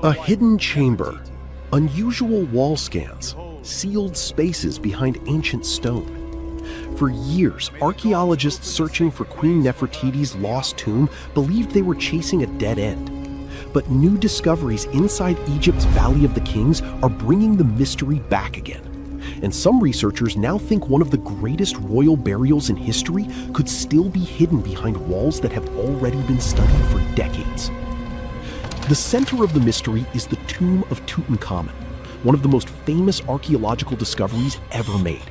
A hidden chamber, unusual wall scans, sealed spaces behind ancient stone. For years, archaeologists searching for Queen Nefertiti's lost tomb believed they were chasing a dead end. But new discoveries inside Egypt's Valley of the Kings are bringing the mystery back again. And some researchers now think one of the greatest royal burials in history could still be hidden behind walls that have already been studied for decades. The center of the mystery is the tomb of Tutankhamun, one of the most famous archaeological discoveries ever made.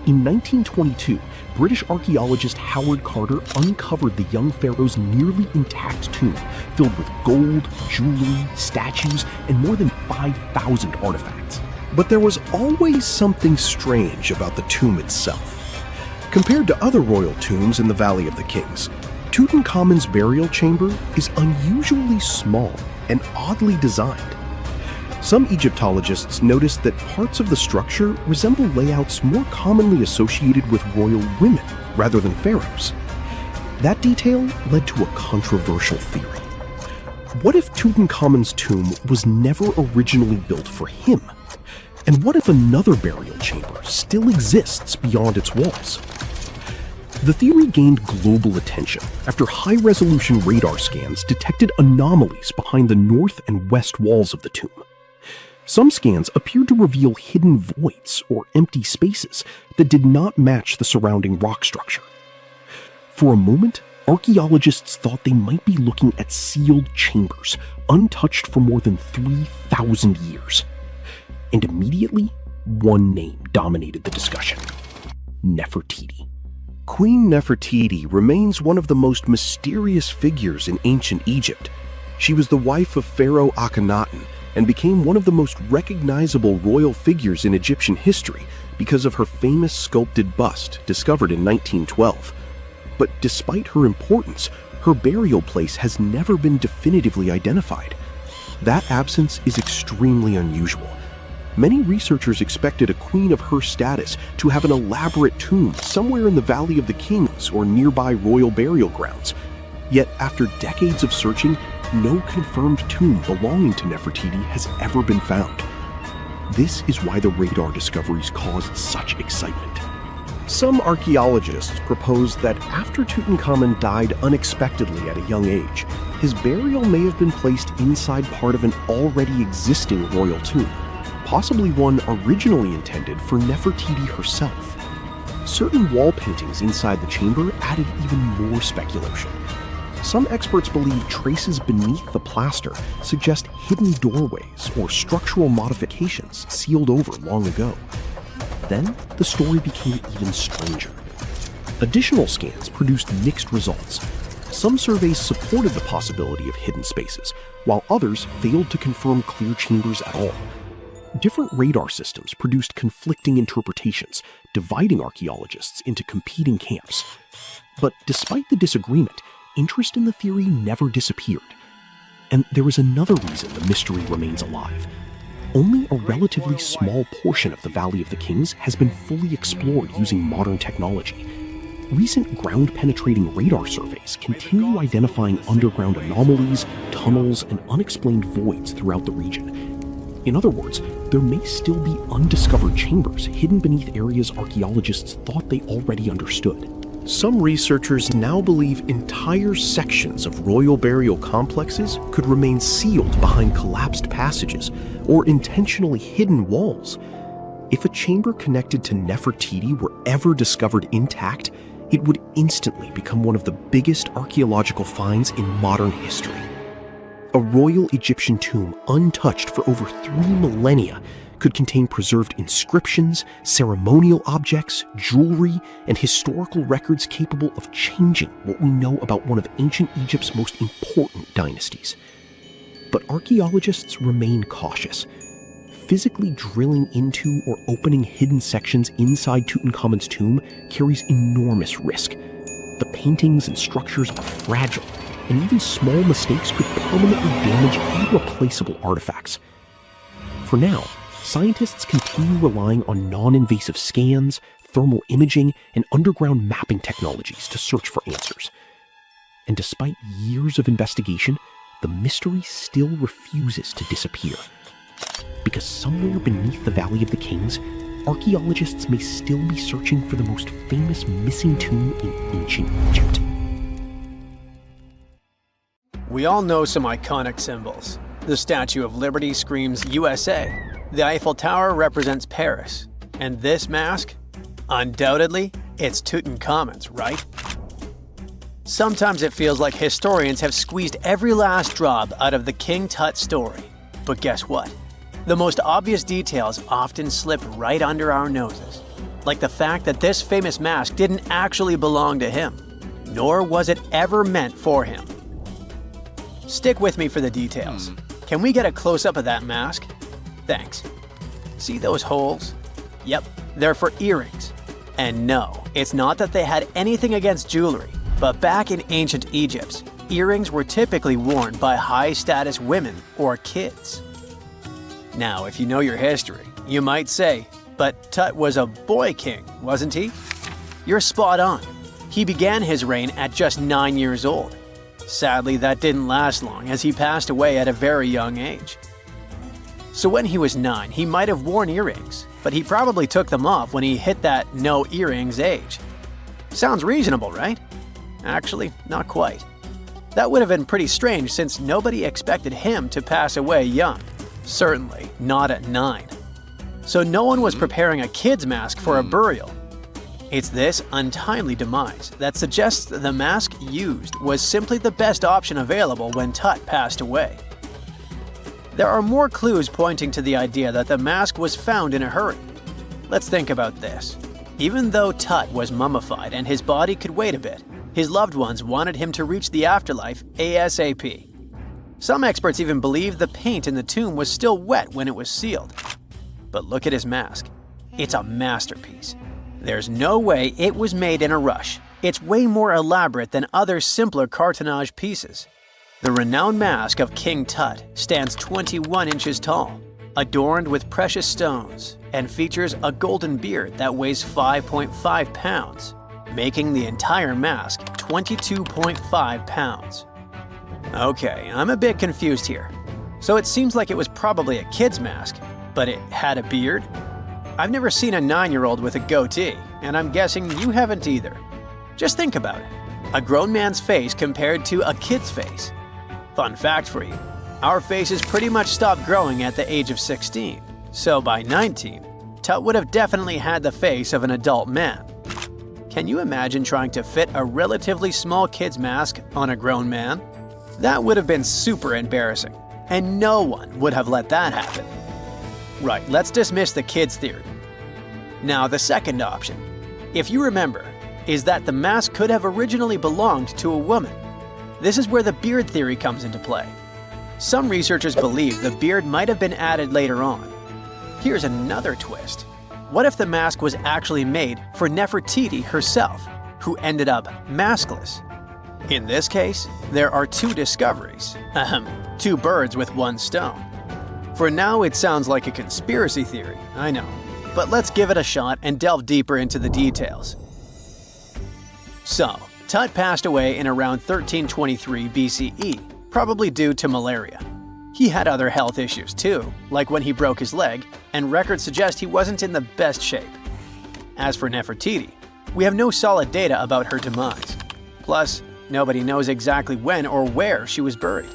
In 1922, British archaeologist Howard Carter uncovered the young pharaoh's nearly intact tomb, filled with gold, jewelry, statues, and more than 5,000 artifacts. But there was always something strange about the tomb itself. Compared to other royal tombs in the Valley of the Kings, Tutankhamun's burial chamber is unusually small and oddly designed. Some Egyptologists noticed that parts of the structure resemble layouts more commonly associated with royal women rather than pharaohs. That detail led to a controversial theory. What if Tutankhamun's tomb was never originally built for him? And what if another burial chamber still exists beyond its walls? The theory gained global attention after high-resolution radar scans detected anomalies behind the north and west walls of the tomb. Some scans appeared to reveal hidden voids or empty spaces that did not match the surrounding rock structure. For a moment, archaeologists thought they might be looking at sealed chambers, untouched for more than 3,000 years. And immediately, one name dominated the discussion: Nefertiti. Queen Nefertiti remains one of the most mysterious figures in ancient Egypt. She was the wife of Pharaoh Akhenaten and became one of the most recognizable royal figures in Egyptian history because of her famous sculpted bust discovered in 1912. But despite her importance, her burial place has never been definitively identified. That absence is extremely unusual. Many researchers expected a queen of her status to have an elaborate tomb somewhere in the Valley of the Kings or nearby royal burial grounds. Yet after decades of searching, no confirmed tomb belonging to Nefertiti has ever been found. This is why the radar discoveries caused such excitement. Some archaeologists propose that after Tutankhamun died unexpectedly at a young age, his burial may have been placed inside part of an already existing royal tomb, possibly one originally intended for Nefertiti herself. Certain wall paintings inside the chamber added even more speculation. Some experts believe traces beneath the plaster suggest hidden doorways or structural modifications sealed over long ago. Then, the story became even stranger. Additional scans produced mixed results. Some surveys supported the possibility of hidden spaces, while others failed to confirm clear chambers at all. Different radar systems produced conflicting interpretations, dividing archaeologists into competing camps. But despite the disagreement, interest in the theory never disappeared. And there is another reason the mystery remains alive. Only a relatively small portion of the Valley of the Kings has been fully explored using modern technology. Recent ground-penetrating radar surveys continue identifying underground anomalies, tunnels, and unexplained voids throughout the region. In other words, there may still be undiscovered chambers hidden beneath areas archaeologists thought they already understood. Some researchers now believe entire sections of royal burial complexes could remain sealed behind collapsed passages or intentionally hidden walls. If a chamber connected to Nefertiti were ever discovered intact, it would instantly become one of the biggest archaeological finds in modern history. A royal Egyptian tomb untouched for over 3 millennia could contain preserved inscriptions, ceremonial objects, jewelry, and historical records capable of changing what we know about one of ancient Egypt's most important dynasties. But archaeologists remain cautious. Physically drilling into or opening hidden sections inside Tutankhamun's tomb carries enormous risk. The paintings and structures are fragile, and even small mistakes could permanently damage irreplaceable artifacts. For now, scientists continue relying on non-invasive scans, thermal imaging, and underground mapping technologies to search for answers. And despite years of investigation, the mystery still refuses to disappear. Because somewhere beneath the Valley of the Kings, archaeologists may still be searching for the most famous missing tomb in ancient Egypt. We all know some iconic symbols. The Statue of Liberty screams USA. The Eiffel Tower represents Paris. And this mask? Undoubtedly, it's Tutankhamun's, right? Sometimes it feels like historians have squeezed every last drop out of the King Tut story. But guess what? The most obvious details often slip right under our noses. Like the fact that this famous mask didn't actually belong to him, nor was it ever meant for him. Stick with me for the details. Can we get a close-up of that mask? Thanks. See those holes? Yep, they're for earrings. And no, it's not that they had anything against jewelry, but back in ancient Egypt, earrings were typically worn by high-status women or kids. Now, if you know your history, you might say, but Tut was a boy king, wasn't he? You're spot on. He began his reign at just 9 years old. Sadly, that didn't last long as he passed away at a very young age. So when he was 9, he might have worn earrings, but he probably took them off when he hit that no earrings age. Sounds reasonable, right? Actually, not quite. That would have been pretty strange since nobody expected him to pass away young. Certainly not at 9. So no one was preparing a kid's mask for a burial. It's this untimely demise that suggests the mask used was simply the best option available when Tut passed away. There are more clues pointing to the idea that the mask was found in a hurry. Let's think about this. Even though Tut was mummified and his body could wait a bit, his loved ones wanted him to reach the afterlife ASAP. Some experts even believe the paint in the tomb was still wet when it was sealed. But look at his mask. It's a masterpiece. There's no way it was made in a rush. It's way more elaborate than other simpler cartonnage pieces. The renowned mask of King Tut stands 21 inches tall, adorned with precious stones, and features a golden beard that weighs 5.5 pounds, making the entire mask 22.5 pounds. Okay, I'm a bit confused here. So it seems like it was probably a kid's mask, but it had a beard? I've never seen a 9-year-old with a goatee, and I'm guessing you haven't either. Just think about it. A grown man's face compared to a kid's face. Fun fact for you, our faces pretty much stopped growing at the age of 16, so by 19, Tut would have definitely had the face of an adult man. Can you imagine trying to fit a relatively small kid's mask on a grown man? That would have been super embarrassing, and no one would have let that happen. Right, let's dismiss the kid's theory. Now, the second option, if you remember, is that the mask could have originally belonged to a woman. This is where the beard theory comes into play. Some researchers believe the beard might have been added later on. Here's another twist. What if the mask was actually made for Nefertiti herself, who ended up maskless? In this case, there are two discoveries. Two birds with one stone. For now, it sounds like a conspiracy theory, I know. But let's give it a shot and delve deeper into the details. So, Tut passed away in around 1323 BCE, probably due to malaria. He had other health issues too, like when he broke his leg, and records suggest he wasn't in the best shape. As for Nefertiti, we have no solid data about her demise. Plus, nobody knows exactly when or where she was buried.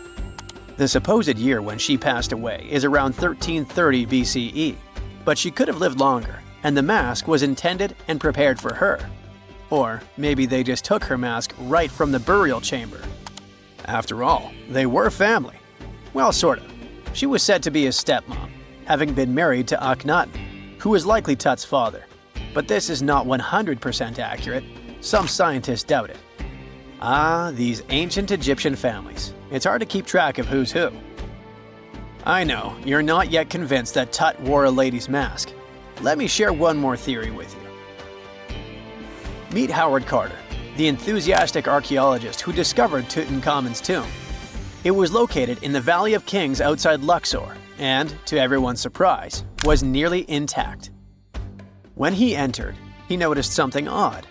The supposed year when she passed away is around 1330 BCE, but she could have lived longer, and the mask was intended and prepared for her. Or maybe they just took her mask right from the burial chamber. After all, they were family. Well, sort of. She was said to be his stepmom, having been married to Akhenaten, who was likely Tut's father. But this is not 100% accurate. Some scientists doubt it. Ah, these ancient Egyptian families. It's hard to keep track of who's who. I know, you're not yet convinced that Tut wore a lady's mask. Let me share one more theory with you. Meet Howard Carter, the enthusiastic archaeologist who discovered Tutankhamun's tomb. It was located in the Valley of Kings outside Luxor and, to everyone's surprise, was nearly intact. When he entered, he noticed something odd.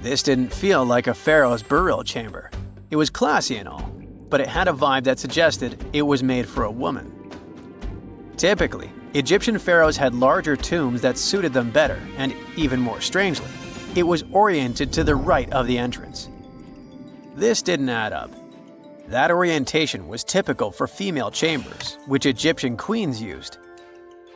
This didn't feel like a pharaoh's burial chamber. It was classy and all, but it had a vibe that suggested it was made for a woman. Typically, Egyptian pharaohs had larger tombs that suited them better, and even more strangely, it was oriented to the right of the entrance. This didn't add up. That orientation was typical for female chambers, which Egyptian queens used.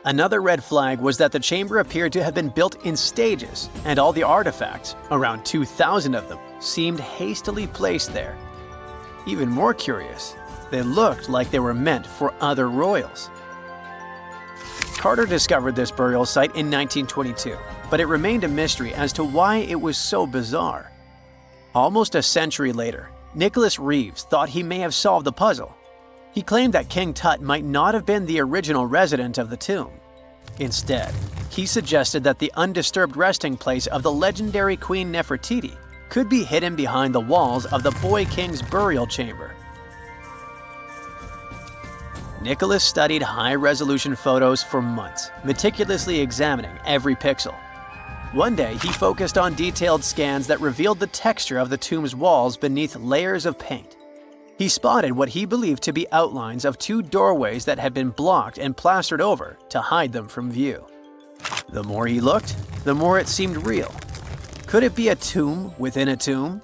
Another red flag was that the chamber appeared to have been built in stages, and all the artifacts, around 2,000 of them, seemed hastily placed there. Even more curious, they looked like they were meant for other royals. Carter discovered this burial site in 1922, but it remained a mystery as to why it was so bizarre. Almost a century later, Nicholas Reeves thought he may have solved the puzzle. He claimed that King Tut might not have been the original resident of the tomb. Instead, he suggested that the undisturbed resting place of the legendary Queen Nefertiti could be hidden behind the walls of the boy king's burial chamber. Nicholas studied high-resolution photos for months, meticulously examining every pixel. One day, he focused on detailed scans that revealed the texture of the tomb's walls beneath layers of paint. He spotted what he believed to be outlines of two doorways that had been blocked and plastered over to hide them from view. The more he looked, the more it seemed real. Could it be a tomb within a tomb?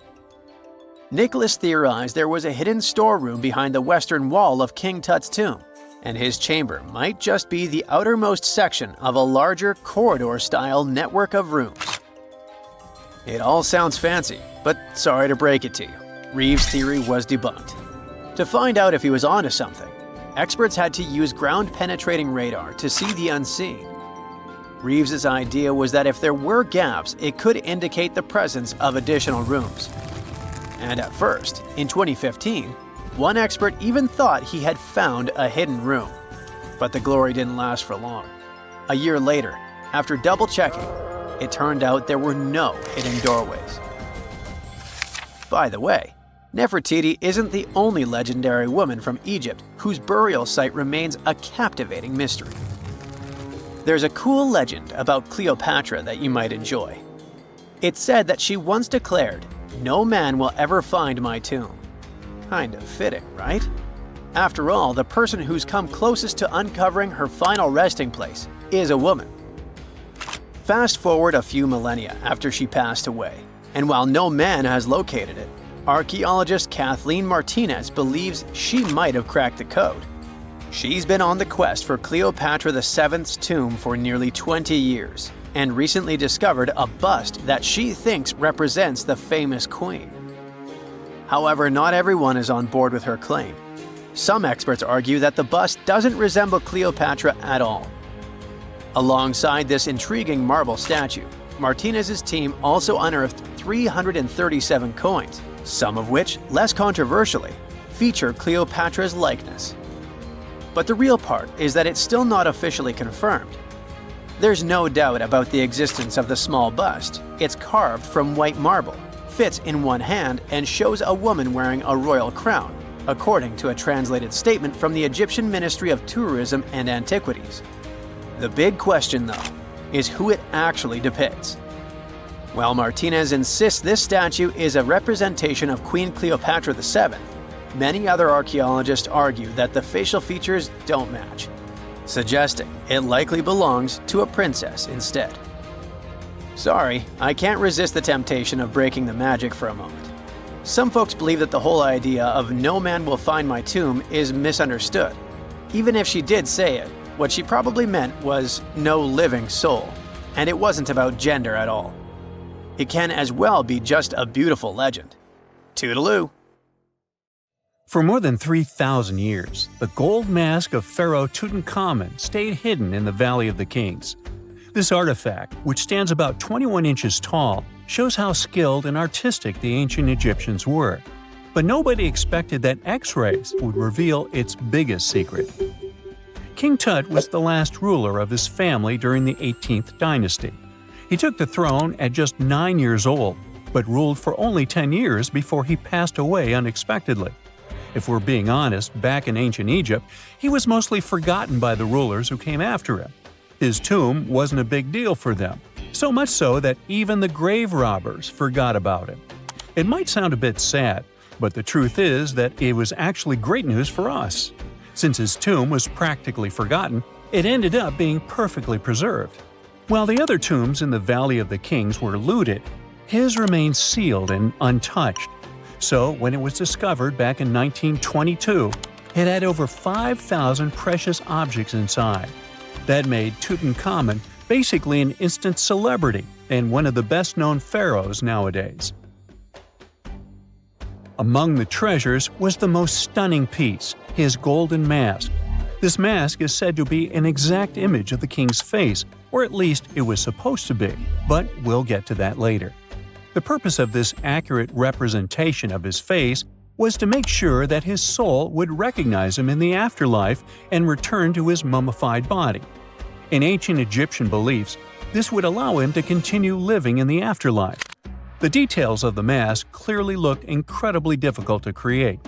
Nicholas theorized there was a hidden storeroom behind the western wall of King Tut's tomb, and his chamber might just be the outermost section of a larger corridor-style network of rooms. It all sounds fancy, but sorry to break it to you, Reeves' theory was debunked. To find out if he was onto something, experts had to use ground-penetrating radar to see the unseen. Reeves' idea was that if there were gaps, it could indicate the presence of additional rooms. And at first, in 2015, one expert even thought he had found a hidden room. But the glory didn't last for long. A year later, after double-checking, it turned out there were no hidden doorways. By the way, Nefertiti isn't the only legendary woman from Egypt whose burial site remains a captivating mystery. There's a cool legend about Cleopatra that you might enjoy. It's said that she once declared, "No man will ever find my tomb." Kind of fitting, right? After all, the person who's come closest to uncovering her final resting place is a woman. Fast forward a few millennia after she passed away, and while no man has located it, archaeologist Kathleen Martinez believes she might have cracked the code. She's been on the quest for Cleopatra VII's tomb for nearly 20 years, and recently discovered a bust that she thinks represents the famous queen. However, not everyone is on board with her claim. Some experts argue that the bust doesn't resemble Cleopatra at all. Alongside this intriguing marble statue, Martinez's team also unearthed 337 coins, some of which, less controversially, feature Cleopatra's likeness. But the real part is that it's still not officially confirmed. There's no doubt about the existence of the small bust. It's carved from white marble, fits in one hand, and shows a woman wearing a royal crown, according to a translated statement from the Egyptian Ministry of Tourism and Antiquities. The big question, though, is who it actually depicts. While Martinez insists this statue is a representation of Queen Cleopatra VII, many other archaeologists argue that the facial features don't match, suggesting it likely belongs to a princess instead. Sorry, I can't resist the temptation of breaking the magic for a moment. Some folks believe that the whole idea of "no man will find my tomb" is misunderstood. Even if she did say it, what she probably meant was "no living soul," and it wasn't about gender at all. It can as well be just a beautiful legend. Toodaloo! For more than 3,000 years, the gold mask of Pharaoh Tutankhamun stayed hidden in the Valley of the Kings. This artifact, which stands about 21 inches tall, shows how skilled and artistic the ancient Egyptians were. But nobody expected that X-rays would reveal its biggest secret. King Tut was the last ruler of his family during the 18th dynasty. He took the throne at just 9 years old, but ruled for only 10 years before he passed away unexpectedly. If we're being honest, back in ancient Egypt, he was mostly forgotten by the rulers who came after him. His tomb wasn't a big deal for them, so much so that even the grave robbers forgot about him. It might sound a bit sad, But the truth is that it was actually great news for us. Since his tomb was practically forgotten, it ended up being perfectly preserved. While the other tombs in the Valley of the Kings were looted, his remained sealed and untouched. So when it was discovered back in 1922, it had over 5,000 precious objects inside. That made Tutankhamun basically an instant celebrity and one of the best-known pharaohs nowadays. Among the treasures was the most stunning piece, his golden mask. This mask is said to be an exact image of the king's face, or at least it was supposed to be, but we'll get to that later. The purpose of this accurate representation of his face was to make sure that his soul would recognize him in the afterlife and return to his mummified body. In ancient Egyptian beliefs, this would allow him to continue living in the afterlife. The details of the mask clearly looked incredibly difficult to create,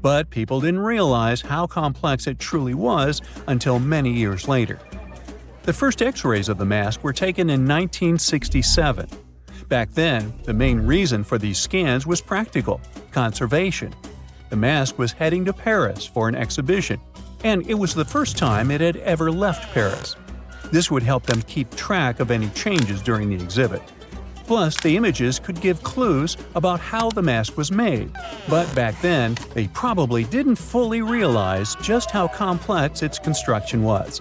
but people didn't realize how complex it truly was until many years later. The first X-rays of the mask were taken in 1967. Back then, the main reason for these scans was practical – conservation. The mask was heading to Paris for an exhibition, and it was the first time it had ever left Paris. This would help them keep track of any changes during the exhibit. Plus, the images could give clues about how the mask was made, but back then, they probably didn't fully realize just how complex its construction was.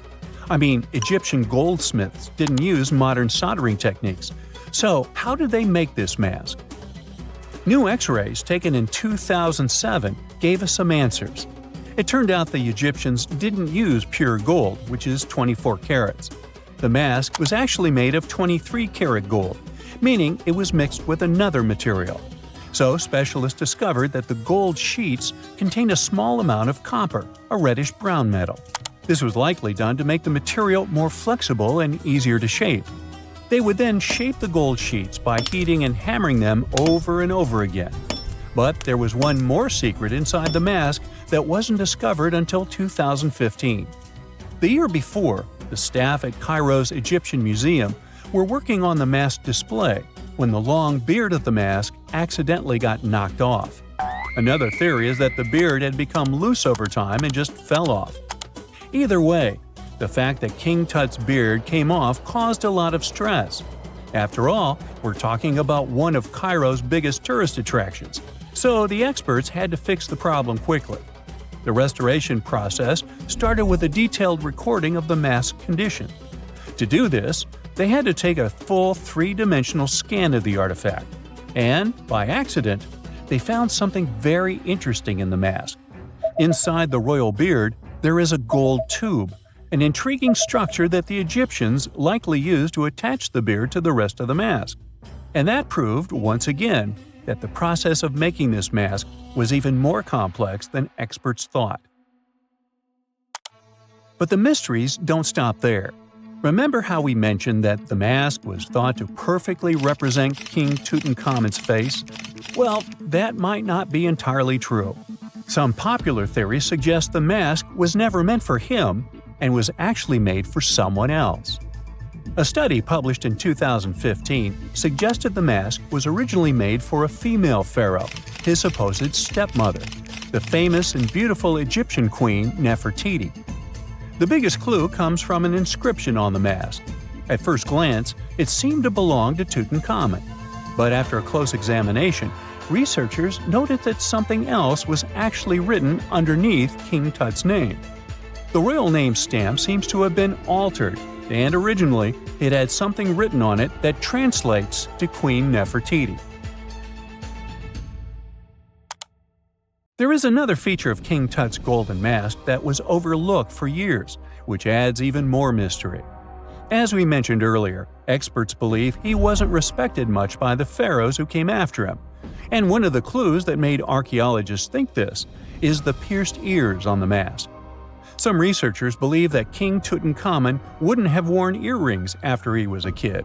I mean, Egyptian goldsmiths didn't use modern soldering techniques. So, how did they make this mask? New X-rays taken in 2007 gave us some answers. It turned out the Egyptians didn't use pure gold, which is 24 carats. The mask was actually made of 23-karat gold, meaning it was mixed with another material. So specialists discovered that the gold sheets contained a small amount of copper, a reddish-brown metal. This was likely done to make the material more flexible and easier to shape. They would then shape the gold sheets by heating and hammering them over and over again. But there was one more secret inside the mask that wasn't discovered until 2015. The year before, the staff at Cairo's Egyptian Museum were working on the mask display when the long beard of the mask accidentally got knocked off. Another theory is that the beard had become loose over time and just fell off. Either way, the fact that King Tut's beard came off caused a lot of stress. After all, we're talking about one of Cairo's biggest tourist attractions, so the experts had to fix the problem quickly. The restoration process started with a detailed recording of the mask's condition. To do this, they had to take a full three-dimensional scan of the artifact, and, by accident, they found something very interesting in the mask. Inside the royal beard, there is a gold tube, an intriguing structure that the Egyptians likely used to attach the beard to the rest of the mask. And that proved, once again, that the process of making this mask was even more complex than experts thought. But the mysteries don't stop there. Remember how we mentioned that the mask was thought to perfectly represent King Tutankhamun's face? Well, that might not be entirely true. Some popular theories suggest the mask was never meant for him and was actually made for someone else. A study published in 2015 suggested the mask was originally made for a female pharaoh, his supposed stepmother, the famous and beautiful Egyptian queen Nefertiti. The biggest clue comes from an inscription on the mask. At first glance, it seemed to belong to Tutankhamun, but after a close examination, researchers noted that something else was actually written underneath King Tut's name. The royal name stamp seems to have been altered, and originally it had something written on it that translates to Queen Nefertiti. There is another feature of King Tut's golden mask that was overlooked for years, which adds even more mystery. As we mentioned earlier, experts believe he wasn't respected much by the pharaohs who came after him. And one of the clues that made archaeologists think this is the pierced ears on the mask. Some researchers believe that King Tutankhamun wouldn't have worn earrings after he was a kid.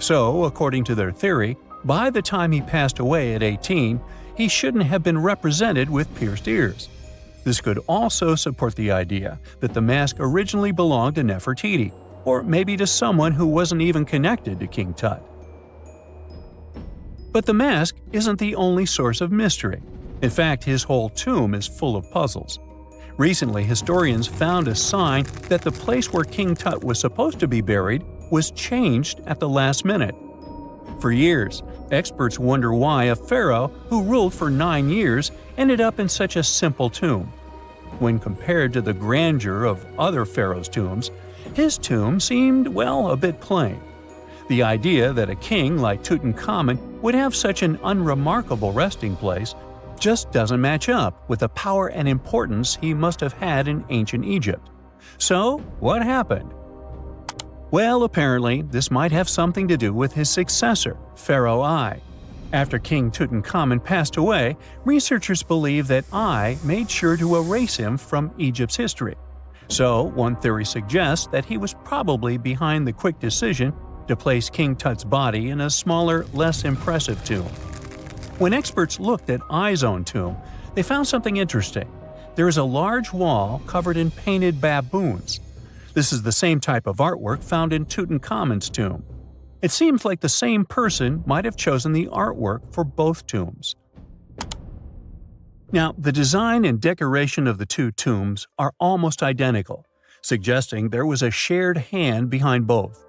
So, according to their theory, by the time he passed away at 18, he shouldn't have been represented with pierced ears. This could also support the idea that the mask originally belonged to Nefertiti, or maybe to someone who wasn't even connected to King Tut. But the mask isn't the only source of mystery. In fact, his whole tomb is full of puzzles. Recently, historians found a sign that the place where King Tut was supposed to be buried was changed at the last minute. For years, experts wonder why a pharaoh who ruled for 9 years ended up in such a simple tomb. When compared to the grandeur of other pharaohs' tombs, his tomb seemed, well, a bit plain. The idea that a king like Tutankhamun would have such an unremarkable resting place just doesn't match up with the power and importance he must have had in ancient Egypt. So, what happened? Well, apparently, this might have something to do with his successor, Pharaoh I. After King Tutankhamun passed away, researchers believe that I made sure to erase him from Egypt's history. So, one theory suggests that he was probably behind the quick decision to place King Tut's body in a smaller, less impressive tomb. When experts looked at I's own tomb, they found something interesting. There is a large wall covered in painted baboons. This is the same type of artwork found in Tutankhamun's tomb. It seems like the same person might have chosen the artwork for both tombs. Now, the design and decoration of the two tombs are almost identical, suggesting there was a shared hand behind both.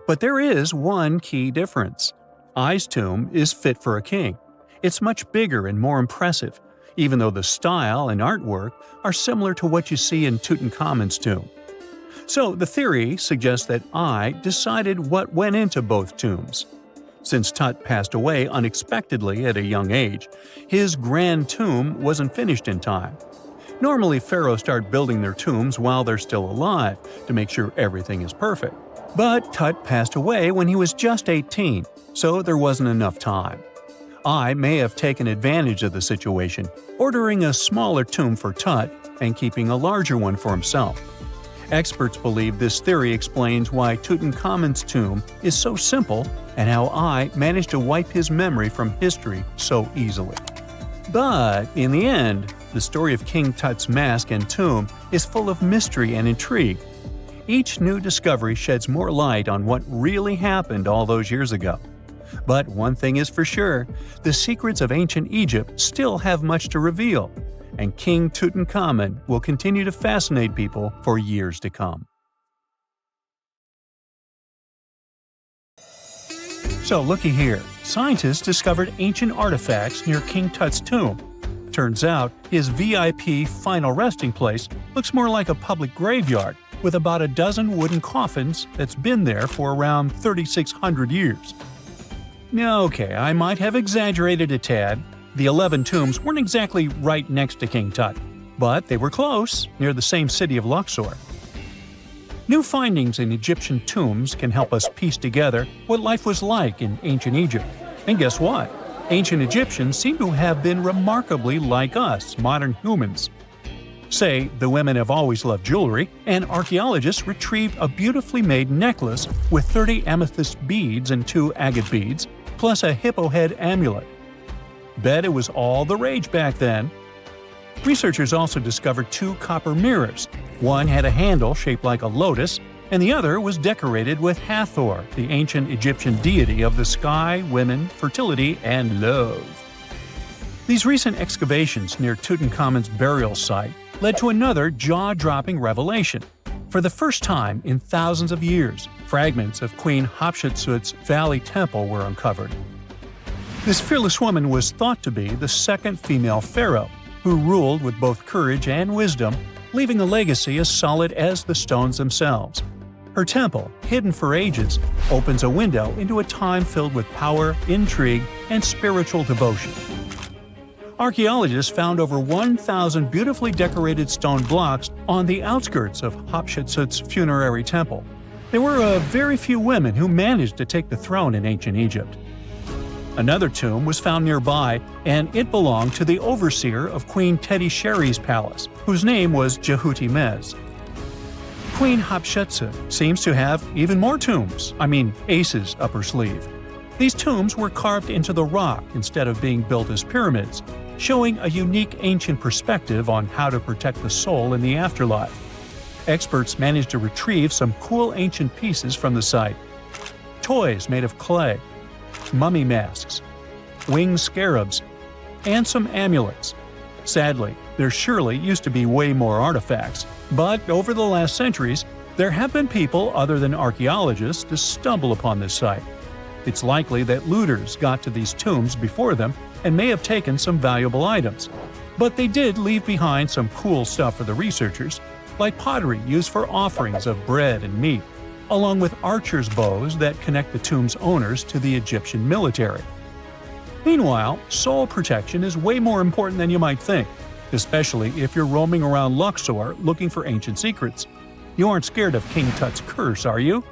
But there is one key difference. I's tomb is fit for a king. It's much bigger and more impressive, even though the style and artwork are similar to what you see in Tutankhamun's tomb. So the theory suggests that I decided what went into both tombs. Since Tut passed away unexpectedly at a young age, his grand tomb wasn't finished in time. Normally, pharaohs start building their tombs while they're still alive to make sure everything is perfect. But Tut passed away when he was just 18, so there wasn't enough time. I may have taken advantage of the situation, ordering a smaller tomb for Tut and keeping a larger one for himself. Experts believe this theory explains why Tutankhamun's tomb is so simple and how I managed to wipe his memory from history so easily. But in the end, the story of King Tut's mask and tomb is full of mystery and intrigue. Each new discovery sheds more light on what really happened all those years ago. But one thing is for sure, the secrets of ancient Egypt still have much to reveal, and King Tutankhamun will continue to fascinate people for years to come. So looky here, scientists discovered ancient artifacts near King Tut's tomb. Turns out, his VIP final resting place looks more like a public graveyard with about a dozen wooden coffins that's been there for around 3,600 years. Okay, I might have exaggerated a tad. The 11 tombs weren't exactly right next to King Tut, but they were close, near the same city of Luxor. New findings in Egyptian tombs can help us piece together what life was like in ancient Egypt. And guess what? Ancient Egyptians seem to have been remarkably like us, modern humans. Say, the women have always loved jewelry, and archaeologists retrieved a beautifully made necklace with 30 amethyst beads and 2 agate beads, plus a hippo head amulet. Bet it was all the rage back then. Researchers also discovered 2 copper mirrors. One had a handle shaped like a lotus, and the other was decorated with Hathor, the ancient Egyptian deity of the sky, women, fertility, and love. These recent excavations near Tutankhamun's burial site led to another jaw-dropping revelation. For the first time in thousands of years, fragments of Queen Hatshepsut's Valley Temple were uncovered. This fearless woman was thought to be the second female pharaoh, who ruled with both courage and wisdom, leaving a legacy as solid as the stones themselves. Her temple, hidden for ages, opens a window into a time filled with power, intrigue, and spiritual devotion. Archaeologists found over 1,000 beautifully decorated stone blocks on the outskirts of Hatshepsut's funerary temple. There were very few women who managed to take the throne in ancient Egypt. Another tomb was found nearby, and it belonged to the overseer of Queen Teti Sheri's palace, whose name was Jehuti-Mez. Queen Hatshepsut seems to have even more tombs, aces up her sleeve. These tombs were carved into the rock instead of being built as pyramids, showing a unique ancient perspective on how to protect the soul in the afterlife. Experts managed to retrieve some cool ancient pieces from the site. Toys made of clay, mummy masks, winged scarabs, and some amulets. Sadly, there surely used to be way more artifacts, but over the last centuries, there have been people other than archaeologists to stumble upon this site. It's likely that looters got to these tombs before them and may have taken some valuable items. But they did leave behind some cool stuff for the researchers, like pottery used for offerings of bread and meat, along with archers' bows that connect the tomb's owners to the Egyptian military. Meanwhile, soul protection is way more important than you might think, especially if you're roaming around Luxor looking for ancient secrets. You aren't scared of King Tut's curse, are you?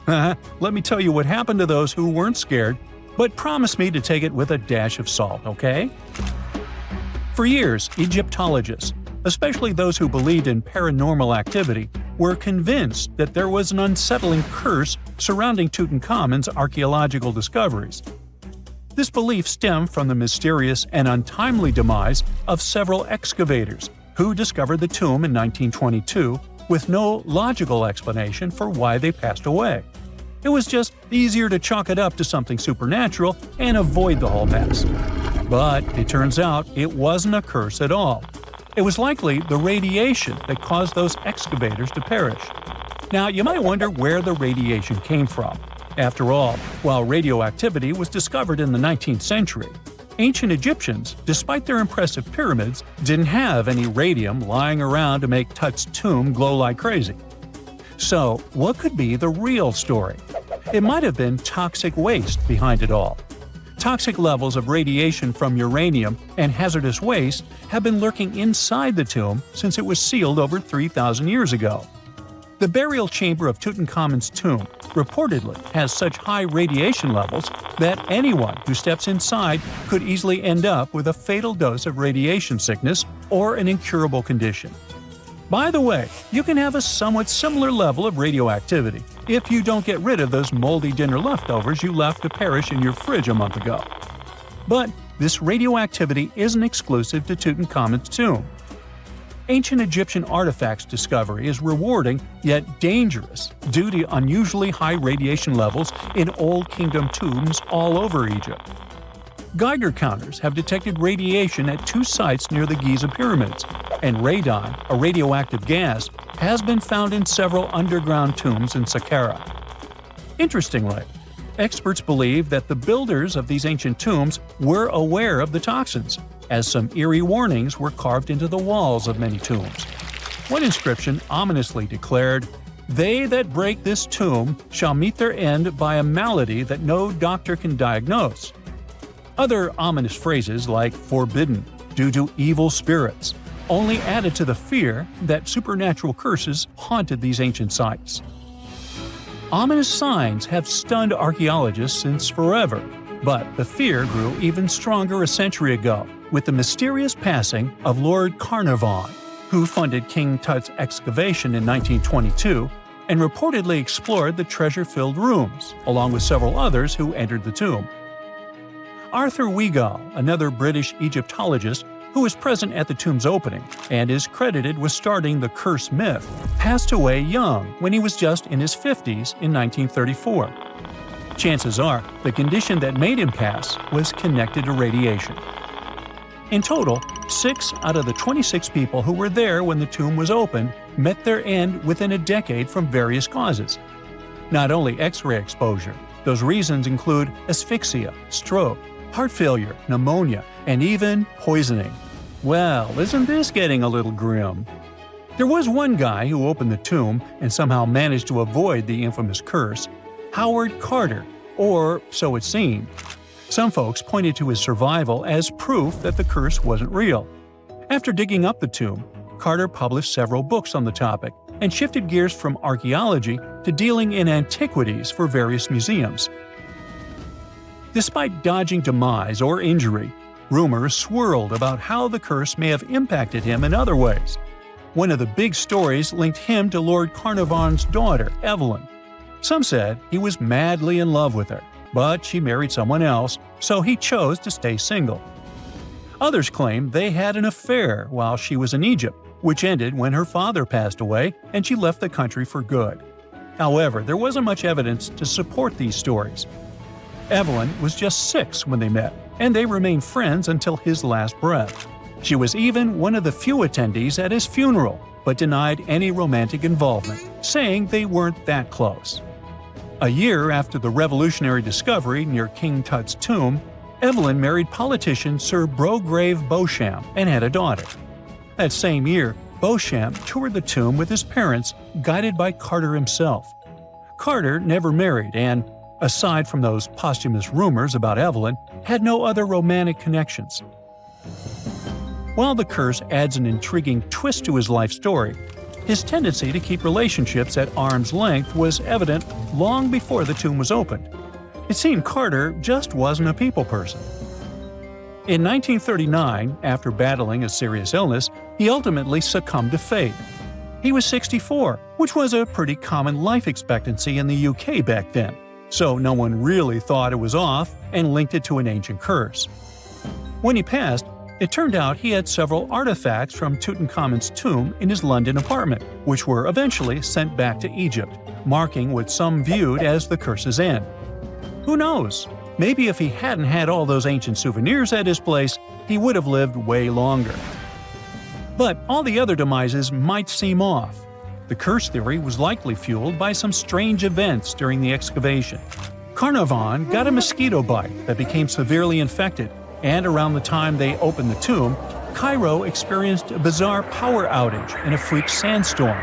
Let me tell you what happened to those who weren't scared, but promise me to take it with a dash of salt, okay? For years, Egyptologists, especially those who believed in paranormal activity, were convinced that there was an unsettling curse surrounding Tutankhamun's archaeological discoveries. This belief stemmed from the mysterious and untimely demise of several excavators who discovered the tomb in 1922 with no logical explanation for why they passed away. It was just easier to chalk it up to something supernatural and avoid the whole mess. But it turns out it wasn't a curse at all. It was likely the radiation that caused those excavators to perish. Now, you might wonder where the radiation came from. After all, while radioactivity was discovered in the 19th century, ancient Egyptians, despite their impressive pyramids, didn't have any radium lying around to make Tut's tomb glow like crazy. So, what could be the real story? It might have been toxic waste behind it all. Toxic levels of radiation from uranium and hazardous waste have been lurking inside the tomb since it was sealed over 3,000 years ago. The burial chamber of Tutankhamun's tomb reportedly has such high radiation levels that anyone who steps inside could easily end up with a fatal dose of radiation sickness or an incurable condition. By the way, you can have a somewhat similar level of radioactivity if you don't get rid of those moldy dinner leftovers you left to perish in your fridge a month ago. But this radioactivity isn't exclusive to Tutankhamun's tomb. Ancient Egyptian artifacts discovery is rewarding yet dangerous due to unusually high radiation levels in Old Kingdom tombs all over Egypt. Geiger counters have detected radiation at 2 sites near the Giza pyramids, and radon, a radioactive gas, has been found in several underground tombs in Saqqara. Interestingly, experts believe that the builders of these ancient tombs were aware of the toxins, as some eerie warnings were carved into the walls of many tombs. One inscription ominously declared, "They that break this tomb shall meet their end by a malady that no doctor can diagnose." Other ominous phrases like "forbidden," "due to evil spirits," only added to the fear that supernatural curses haunted these ancient sites. Ominous signs have stunned archaeologists since forever, but the fear grew even stronger a century ago with the mysterious passing of Lord Carnarvon, who funded King Tut's excavation in 1922 and reportedly explored the treasure-filled rooms, along with several others who entered the tomb. Arthur Weigall, another British Egyptologist who was present at the tomb's opening and is credited with starting the curse myth, passed away young when he was just in his 50s in 1934. Chances are the condition that made him pass was connected to radiation. In total, 6 out of the 26 people who were there when the tomb was opened met their end within a decade from various causes. Not only X-ray exposure, those reasons include asphyxia, stroke, heart failure, pneumonia, and even poisoning. Well, isn't this getting a little grim? There was one guy who opened the tomb and somehow managed to avoid the infamous curse, Howard Carter, or so it seemed. Some folks pointed to his survival as proof that the curse wasn't real. After digging up the tomb, Carter published several books on the topic and shifted gears from archaeology to dealing in antiquities for various museums. Despite dodging demise or injury, rumors swirled about how the curse may have impacted him in other ways. One of the big stories linked him to Lord Carnarvon's daughter, Evelyn. Some said he was madly in love with her, but she married someone else, so he chose to stay single. Others claimed they had an affair while she was in Egypt, which ended when her father passed away and she left the country for good. However, there wasn't much evidence to support these stories. Evelyn was just 6 when they met, and they remained friends until his last breath. She was even one of the few attendees at his funeral, but denied any romantic involvement, saying they weren't that close. A year after the revolutionary discovery near King Tut's tomb, Evelyn married politician Sir Brograve Beauchamp and had a daughter. That same year, Beauchamp toured the tomb with his parents, guided by Carter himself. Carter never married and, aside from those posthumous rumors about Evelyn, had no other romantic connections. While the curse adds an intriguing twist to his life story, his tendency to keep relationships at arm's length was evident long before the tomb was opened. It seemed Carter just wasn't a people person. In 1939, after battling a serious illness, he ultimately succumbed to fate. He was 64, which was a pretty common life expectancy in the UK back then, so no one really thought it was off and linked it to an ancient curse. When he passed, it turned out he had several artifacts from Tutankhamun's tomb in his London apartment, which were eventually sent back to Egypt, marking what some viewed as the curse's end. Who knows? Maybe if he hadn't had all those ancient souvenirs at his place, he would have lived way longer. But all the other demises might seem off. The curse theory was likely fueled by some strange events during the excavation. Carnarvon got a mosquito bite that became severely infected, and around the time they opened the tomb, Cairo experienced a bizarre power outage and a freak sandstorm.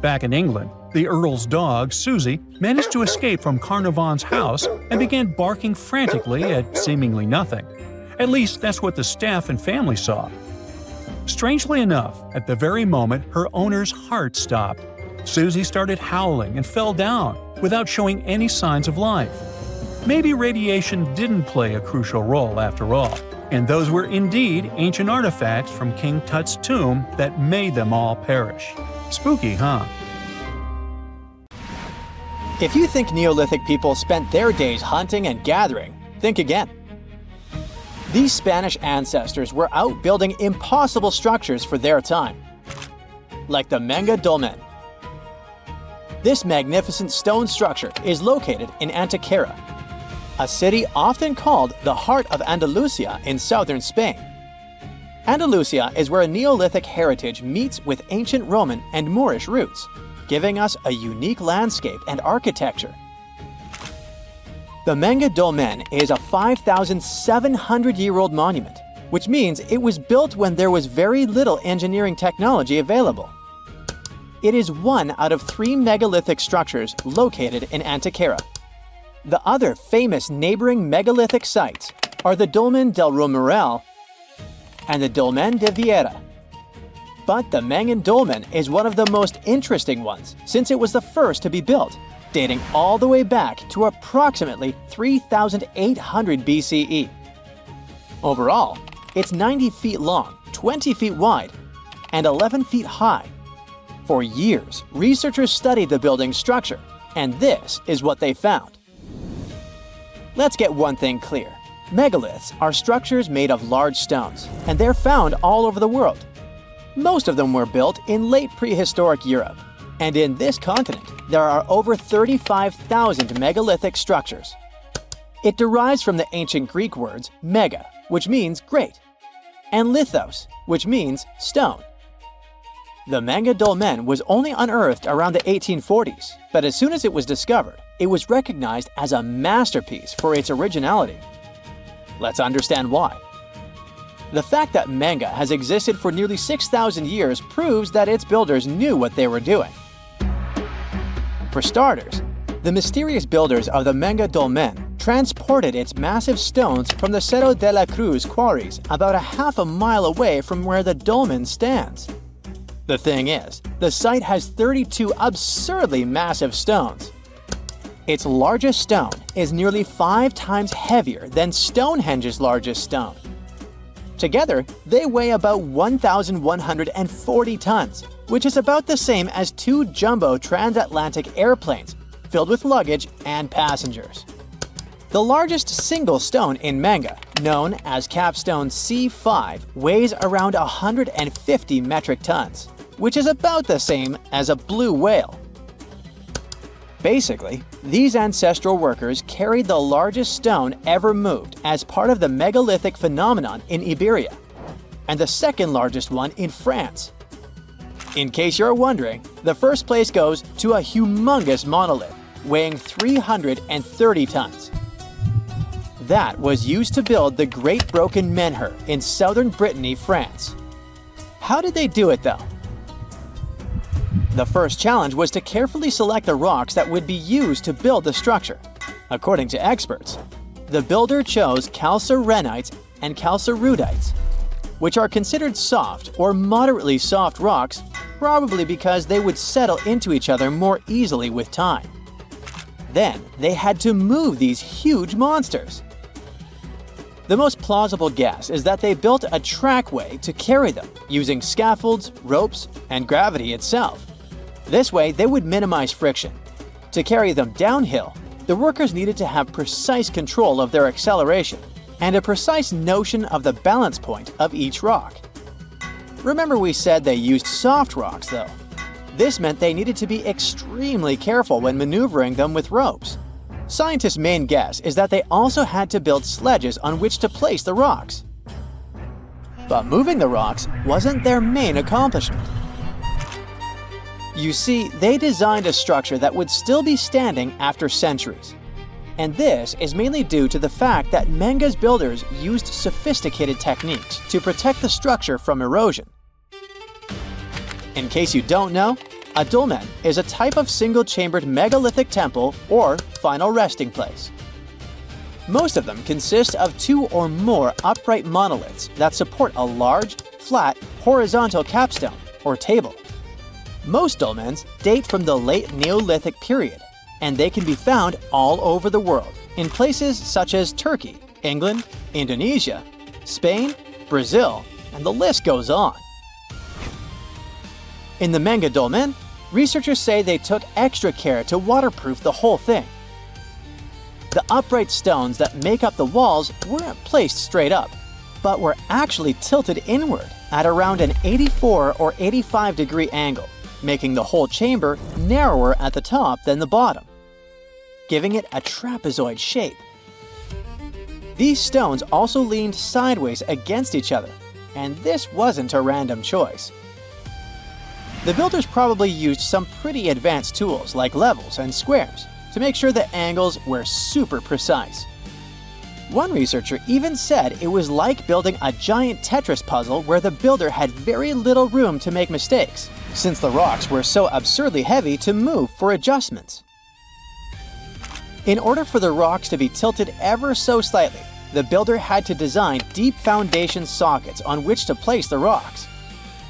Back in England, the Earl's dog, Susie, managed to escape from Carnarvon's house and began barking frantically at seemingly nothing. At least that's what the staff and family saw. Strangely enough, at the very moment her owner's heart stopped, Susie started howling and fell down without showing any signs of life. Maybe radiation didn't play a crucial role after all, and those were indeed ancient artifacts from King Tut's tomb that made them all perish. Spooky, huh? If you think Neolithic people spent their days hunting and gathering, think again. These Spanish ancestors were out building impossible structures for their time, like the Menga Dolmen. This magnificent stone structure is located in Antequera, a city often called the heart of Andalusia in southern Spain. Andalusia is where Neolithic heritage meets with ancient Roman and Moorish roots, giving us a unique landscape and architecture. The Menga Dolmen is a 5,700-year-old monument, which means it was built when there was very little engineering technology available. It is one out of 3 megalithic structures located in Antequera. The other famous neighboring megalithic sites are the Dolmen del Romeral and the Dolmen de Vieira. But the Menga Dolmen is one of the most interesting ones since it was the first to be built, dating all the way back to approximately 3,800 BCE. Overall, it's 90 feet long, 20 feet wide, and 11 feet high. For years, researchers studied the building's structure, and this is what they found. Let's get one thing clear. Megaliths are structures made of large stones, and they're found all over the world. Most of them were built in late prehistoric Europe, and in this continent, there are over 35,000 megalithic structures. It derives from the ancient Greek words mega, which means great, and lithos, which means stone. The Menga Dolmen was only unearthed around the 1840s, but as soon as it was discovered, it was recognized as a masterpiece for its originality. Let's understand why. The fact that Menga has existed for nearly 6,000 years proves that its builders knew what they were doing. For starters, the mysterious builders of the Menga Dolmen transported its massive stones from the Cerro de la Cruz quarries about a half a mile away from where the dolmen stands. The thing is, the site has 32 absurdly massive stones. Its largest stone is nearly 5 times heavier than Stonehenge's largest stone. Together, they weigh about 1,140 tons, which is about the same as 2 jumbo transatlantic airplanes filled with luggage and passengers. The largest single stone in Menga, known as Capstone C5, weighs around 150 metric tons, which is about the same as a blue whale. Basically, these ancestral workers carried the largest stone ever moved as part of the megalithic phenomenon in Iberia. and the second largest one in France. In case you're wondering, the first place goes to a humongous monolith weighing 330 tons. That was used to build the Great Broken Menhir in southern Brittany, France. How did they do it though? The first challenge was to carefully select the rocks that would be used to build the structure. According to experts, the builder chose calcarenites and calcarudites, which are considered soft or moderately soft rocks, probably because they would settle into each other more easily with time. Then they had to move these huge monsters. The most plausible guess is that they built a trackway to carry them, using scaffolds, ropes, and gravity itself. This way, they would minimize friction. To carry them downhill, the workers needed to have precise control of their acceleration and a precise notion of the balance point of each rock. Remember we said they used soft rocks, though. This meant they needed to be extremely careful when maneuvering them with ropes. Scientists' main guess is that they also had to build sledges on which to place the rocks. But moving the rocks wasn't their main accomplishment. You see, they designed a structure that would still be standing after centuries. And this is mainly due to the fact that Menga's builders used sophisticated techniques to protect the structure from erosion. In case you don't know, a dolmen is a type of single-chambered megalithic temple or final resting place. Most of them consist of 2 or more upright monoliths that support a large, flat, horizontal capstone or table. Most dolmens date from the late Neolithic period, and they can be found all over the world in places such as Turkey, England, Indonesia, Spain, Brazil, and the list goes on. In the Menga dolmen, researchers say they took extra care to waterproof the whole thing. The upright stones that make up the walls weren't placed straight up, but were actually tilted inward at around an 84 or 85 degree angle, making the whole chamber narrower at the top than the bottom, giving it a trapezoid shape. These stones also leaned sideways against each other, and this wasn't a random choice. The builders probably used some pretty advanced tools like levels and squares to make sure the angles were super precise. One researcher even said it was like building a giant Tetris puzzle where the builder had very little room to make mistakes, since the rocks were so absurdly heavy to move for adjustments. In order for the rocks to be tilted ever so slightly, the builder had to design deep foundation sockets on which to place the rocks.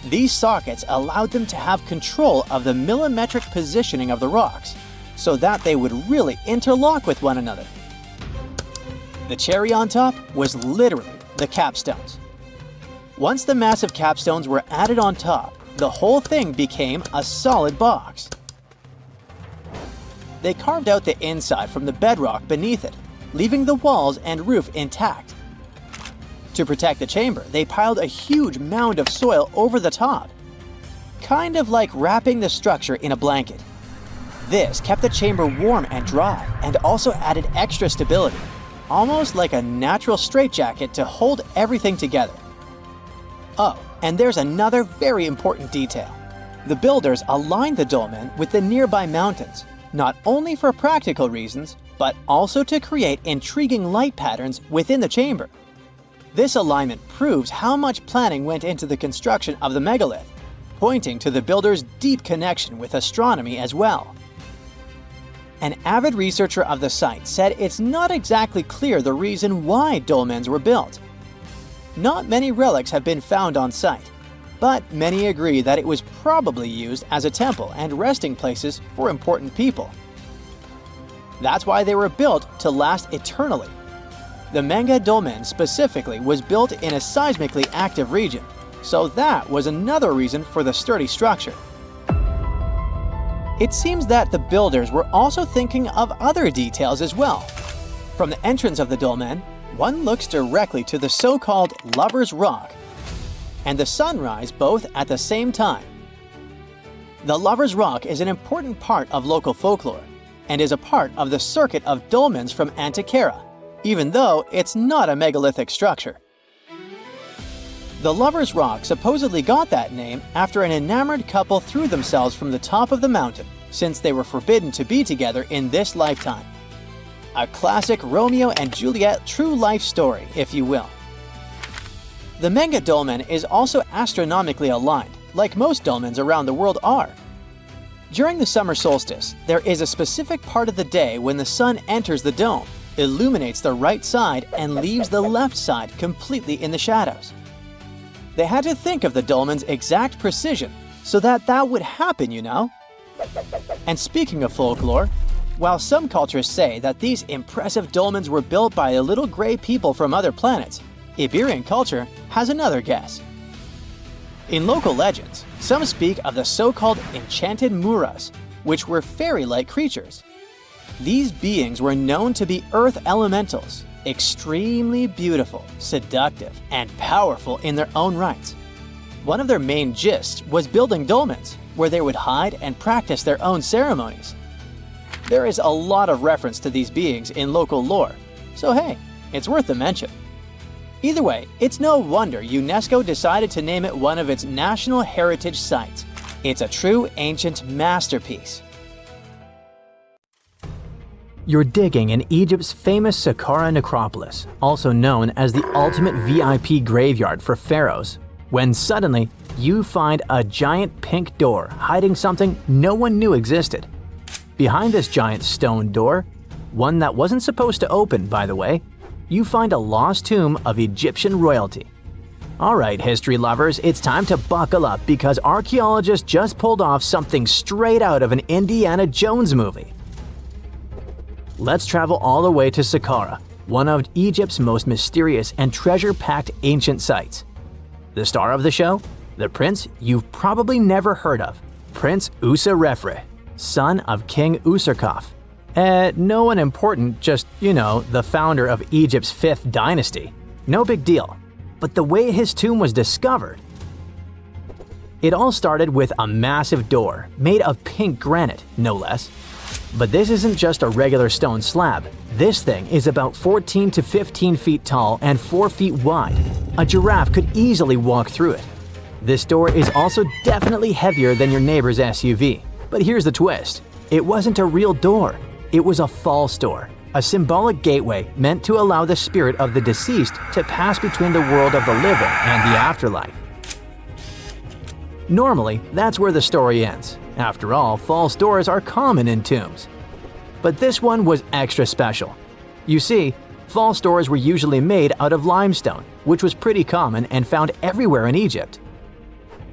These sockets allowed them to have control of the millimetric positioning of the rocks, so that they would really interlock with one another. The cherry on top was literally the capstones. Once the massive capstones were added on top, the whole thing became a solid box. They carved out the inside from the bedrock beneath it, leaving the walls and roof intact. To protect the chamber, they piled a huge mound of soil over the top, kind of like wrapping the structure in a blanket. This kept the chamber warm and dry and also added extra stability, almost like a natural straitjacket to hold everything together. Oh, and there's another very important detail. The builders aligned the dolmen with the nearby mountains, not only for practical reasons, but also to create intriguing light patterns within the chamber. This alignment proves how much planning went into the construction of the megalith, pointing to the builder's deep connection with astronomy as well. An avid researcher of the site said it's not exactly clear the reason why dolmens were built. Not many relics have been found on site, but many agree that it was probably used as a temple and resting places for important people. That's why they were built to last eternally. The Menga dolmen specifically was built in a seismically active region, so that was another reason for the sturdy structure. It seems that the builders were also thinking of other details as well. From the entrance of the dolmen, one looks directly to the so-called Lover's Rock and the sunrise both at the same time. The Lover's Rock is an important part of local folklore and is a part of the circuit of dolmens from Antikythera, even though it's not a megalithic structure. The Lover's Rock supposedly got that name after an enamored couple threw themselves from the top of the mountain, since they were forbidden to be together in this lifetime. A classic Romeo and Juliet true life story, if you will. The mega dolmen is also astronomically aligned, like most dolmens around the world are. During the summer solstice, there is a specific part of the day when the sun enters the dome, illuminates the right side, and leaves the left side completely in the shadows. They had to think of the dolmen's exact precision so that would happen, you know. And speaking of folklore, while some cultures say that these impressive dolmens were built by little gray people from other planets, Iberian culture has another guess. In local legends, some speak of the so-called enchanted muras, which were fairy-like creatures. These beings were known to be earth elementals, extremely beautiful, seductive, and powerful in their own rights. One of their main gists was building dolmens, where they would hide and practice their own ceremonies. There is a lot of reference to these beings in local lore, so hey, it's worth the mention. Either way, it's no wonder UNESCO decided to name it one of its National Heritage Sites. It's a true ancient masterpiece. You're digging in Egypt's famous Saqqara necropolis, also known as the ultimate VIP graveyard for pharaohs, when suddenly you find a giant pink door hiding something no one knew existed. Behind this giant stone door, one that wasn't supposed to open, by the way, you find a lost tomb of Egyptian royalty. Alright, history lovers, it's time to buckle up because archaeologists just pulled off something straight out of an Indiana Jones movie. Let's travel all the way to Saqqara, one of Egypt's most mysterious and treasure-packed ancient sites. The star of the show? The prince you've probably never heard of, Prince Userefre, son of King Userkaf. No one important, just, the founder of Egypt's 5th dynasty. No big deal. But the way his tomb was discovered. It all started with a massive door, made of pink granite, no less. But this isn't just a regular stone slab. This thing is about 14 to 15 feet tall and 4 feet wide. A giraffe could easily walk through it. This door is also definitely heavier than your neighbor's SUV. But here's the twist. It wasn't a real door. It was a false door, a symbolic gateway meant to allow the spirit of the deceased to pass between the world of the living and the afterlife. Normally, that's where the story ends. After all, false doors are common in tombs. But this one was extra special. You see, false doors were usually made out of limestone, which was pretty common and found everywhere in Egypt.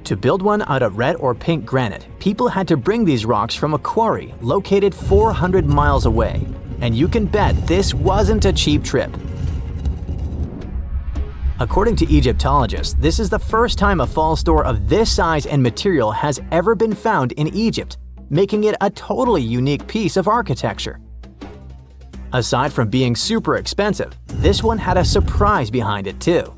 To build one out of red or pink granite, people had to bring these rocks from a quarry located 400 miles away. And you can bet this wasn't a cheap trip. According to Egyptologists, this is the first time a false door of this size and material has ever been found in Egypt, making it a totally unique piece of architecture. Aside from being super expensive, this one had a surprise behind it too.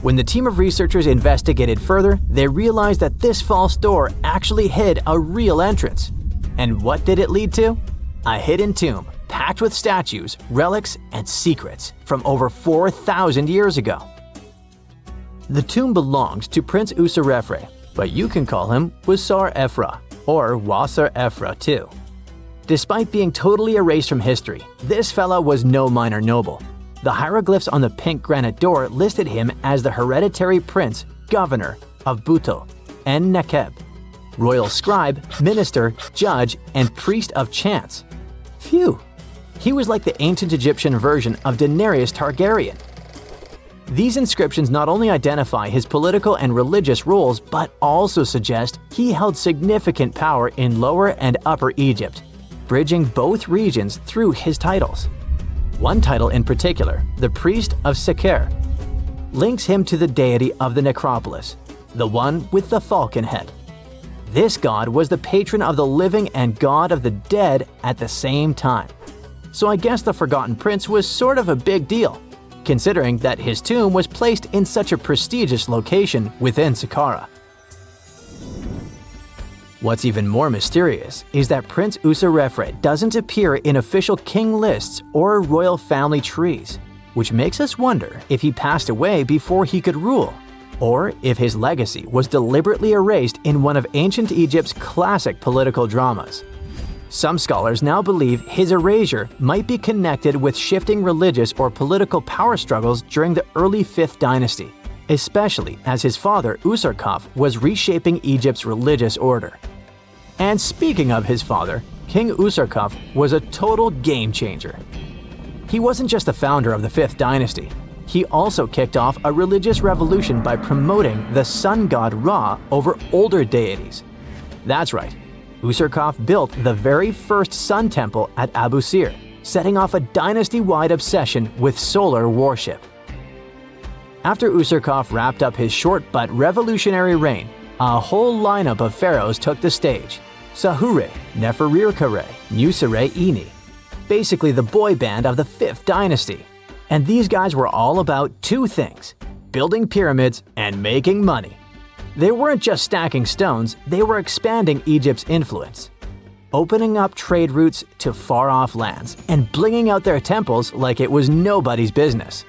When the team of researchers investigated further, they realized that this false door actually hid a real entrance. And what did it lead to? A hidden tomb packed with statues, relics, and secrets from over 4,000 years ago. The tomb belonged to Prince Userefre, but you can call him Wasar-Efra or Wasar-Efra too. Despite being totally erased from history, this fella was no minor noble. The hieroglyphs on the pink granite door listed him as the hereditary prince, governor of Buto and Nekeb, royal scribe, minister, judge, and priest of chance. Phew! He was like the ancient Egyptian version of Daenerys Targaryen. These inscriptions not only identify his political and religious roles, but also suggest he held significant power in Lower and Upper Egypt, bridging both regions through his titles. One title in particular, the Priest of Sekher, links him to the deity of the necropolis, the one with the falcon head. This god was the patron of the living and god of the dead at the same time. So I guess the Forgotten Prince was sort of a big deal, considering that his tomb was placed in such a prestigious location within Saqqara. What's even more mysterious is that Prince Userefre doesn't appear in official king lists or royal family trees, which makes us wonder if he passed away before he could rule. or if his legacy was deliberately erased in one of ancient Egypt's classic political dramas. Some scholars now believe his erasure might be connected with shifting religious or political power struggles during the early 5th dynasty, especially as his father Usarkaf was reshaping Egypt's religious order. And speaking of his father, King Usarkaf was a total game changer. He wasn't just the founder of the 5th dynasty, he also kicked off a religious revolution by promoting the sun god Ra over older deities. That's right, Usarkaf built the very first sun temple at Abu Sir, setting off a dynasty-wide obsession with solar worship. After Usarkaf wrapped up his short but revolutionary reign, a whole lineup of pharaohs took the stage. Sahure, Nefertiti, Nusret-ini, basically the boy band of the 5th dynasty. And these guys were all about two things: building pyramids and making money. They weren't just stacking stones, they were expanding Egypt's influence, opening up trade routes to far-off lands and blinging out their temples like it was nobody's business.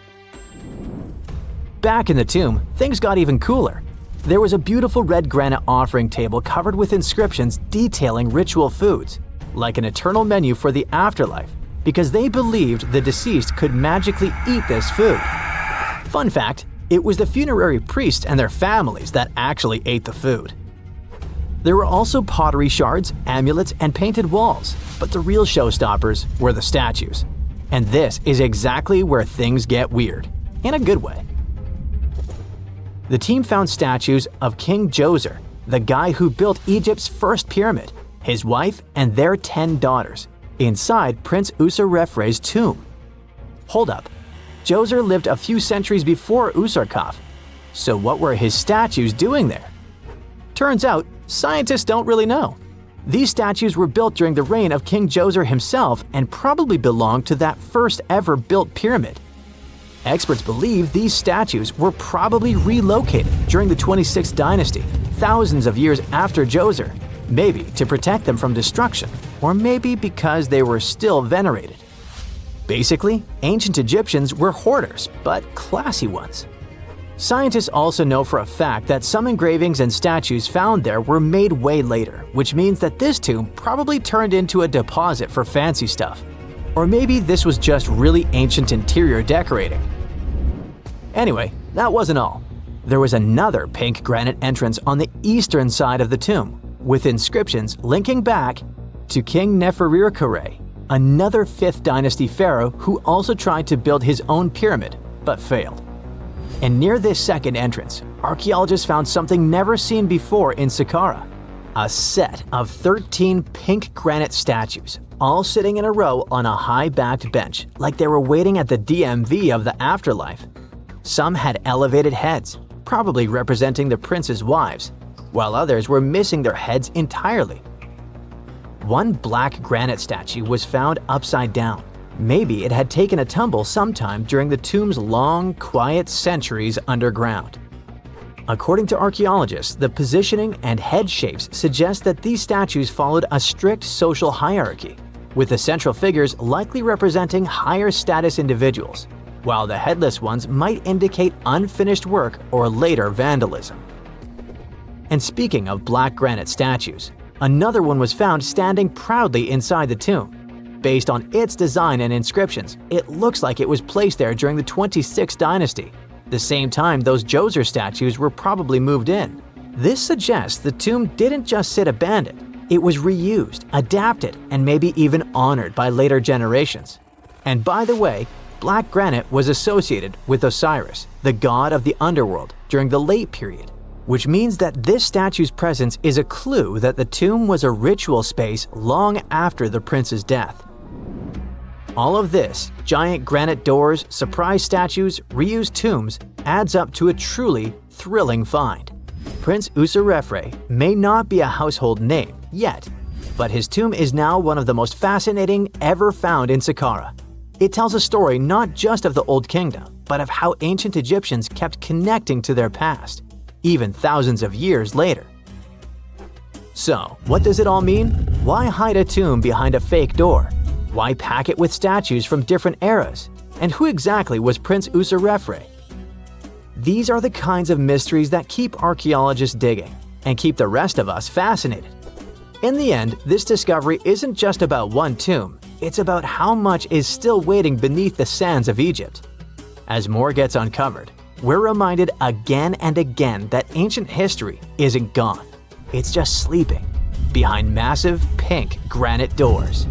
Back in the tomb, things got even cooler. There was a beautiful red granite offering table covered with inscriptions detailing ritual foods, like an eternal menu for the afterlife, because they believed the deceased could magically eat this food. Fun fact, it was the funerary priests and their families that actually ate the food. There were also pottery shards, amulets, and painted walls, but the real showstoppers were the statues. And this is exactly where things get weird, in a good way. The team found statues of King Djoser, the guy who built Egypt's first pyramid, his wife, and their 10 daughters, inside Prince Usarrefre's tomb. Hold up, Djoser lived a few centuries before Usarkaf, so what were his statues doing there? Turns out, scientists don't really know. These statues were built during the reign of King Djoser himself and probably belonged to that first ever built pyramid. Experts believe these statues were probably relocated during the 26th dynasty, thousands of years after Djoser, maybe to protect them from destruction, or maybe because they were still venerated. Basically, ancient Egyptians were hoarders, but classy ones. Scientists also know for a fact that some engravings and statues found there were made way later, which means that this tomb probably turned into a deposit for fancy stuff. Or maybe this was just really ancient interior decorating. Anyway, that wasn't all. There was another pink granite entrance on the eastern side of the tomb, with inscriptions linking back to King Nefertiti, another 5th dynasty pharaoh who also tried to build his own pyramid, but failed. And near this second entrance, archaeologists found something never seen before in Saqqara: a set of 13 pink granite statues, all sitting in a row on a high-backed bench, like they were waiting at the DMV of the afterlife. Some had elevated heads, probably representing the prince's wives, while others were missing their heads entirely. One black granite statue was found upside down. Maybe it had taken a tumble sometime during the tomb's long, quiet centuries underground. According to archaeologists, the positioning and head shapes suggest that these statues followed a strict social hierarchy, with the central figures likely representing higher status individuals, while the headless ones might indicate unfinished work or later vandalism. And speaking of black granite statues, another one was found standing proudly inside the tomb. Based on its design and inscriptions, it looks like it was placed there during the 26th dynasty, the same time those Djoser statues were probably moved in. This suggests the tomb didn't just sit abandoned, it was reused, adapted, and maybe even honored by later generations. And by the way, black granite was associated with Osiris, the god of the underworld, during the late period, which means that this statue's presence is a clue that the tomb was a ritual space long after the prince's death. All of this, giant granite doors, surprise statues, reused tombs, adds up to a truly thrilling find. Prince Usarrefre may not be a household name yet, but his tomb is now one of the most fascinating ever found in Saqqara. It tells a story not just of the Old Kingdom, but of how ancient Egyptians kept connecting to their past, even thousands of years later. So, what does it all mean? Why hide a tomb behind a fake door? Why pack it with statues from different eras? And who exactly was Prince Usarrefre? These are the kinds of mysteries that keep archaeologists digging and keep the rest of us fascinated. In the end, this discovery isn't just about one tomb, it's about how much is still waiting beneath the sands of Egypt. As more gets uncovered, we're reminded again and again that ancient history isn't gone. It's just sleeping behind massive pink granite doors.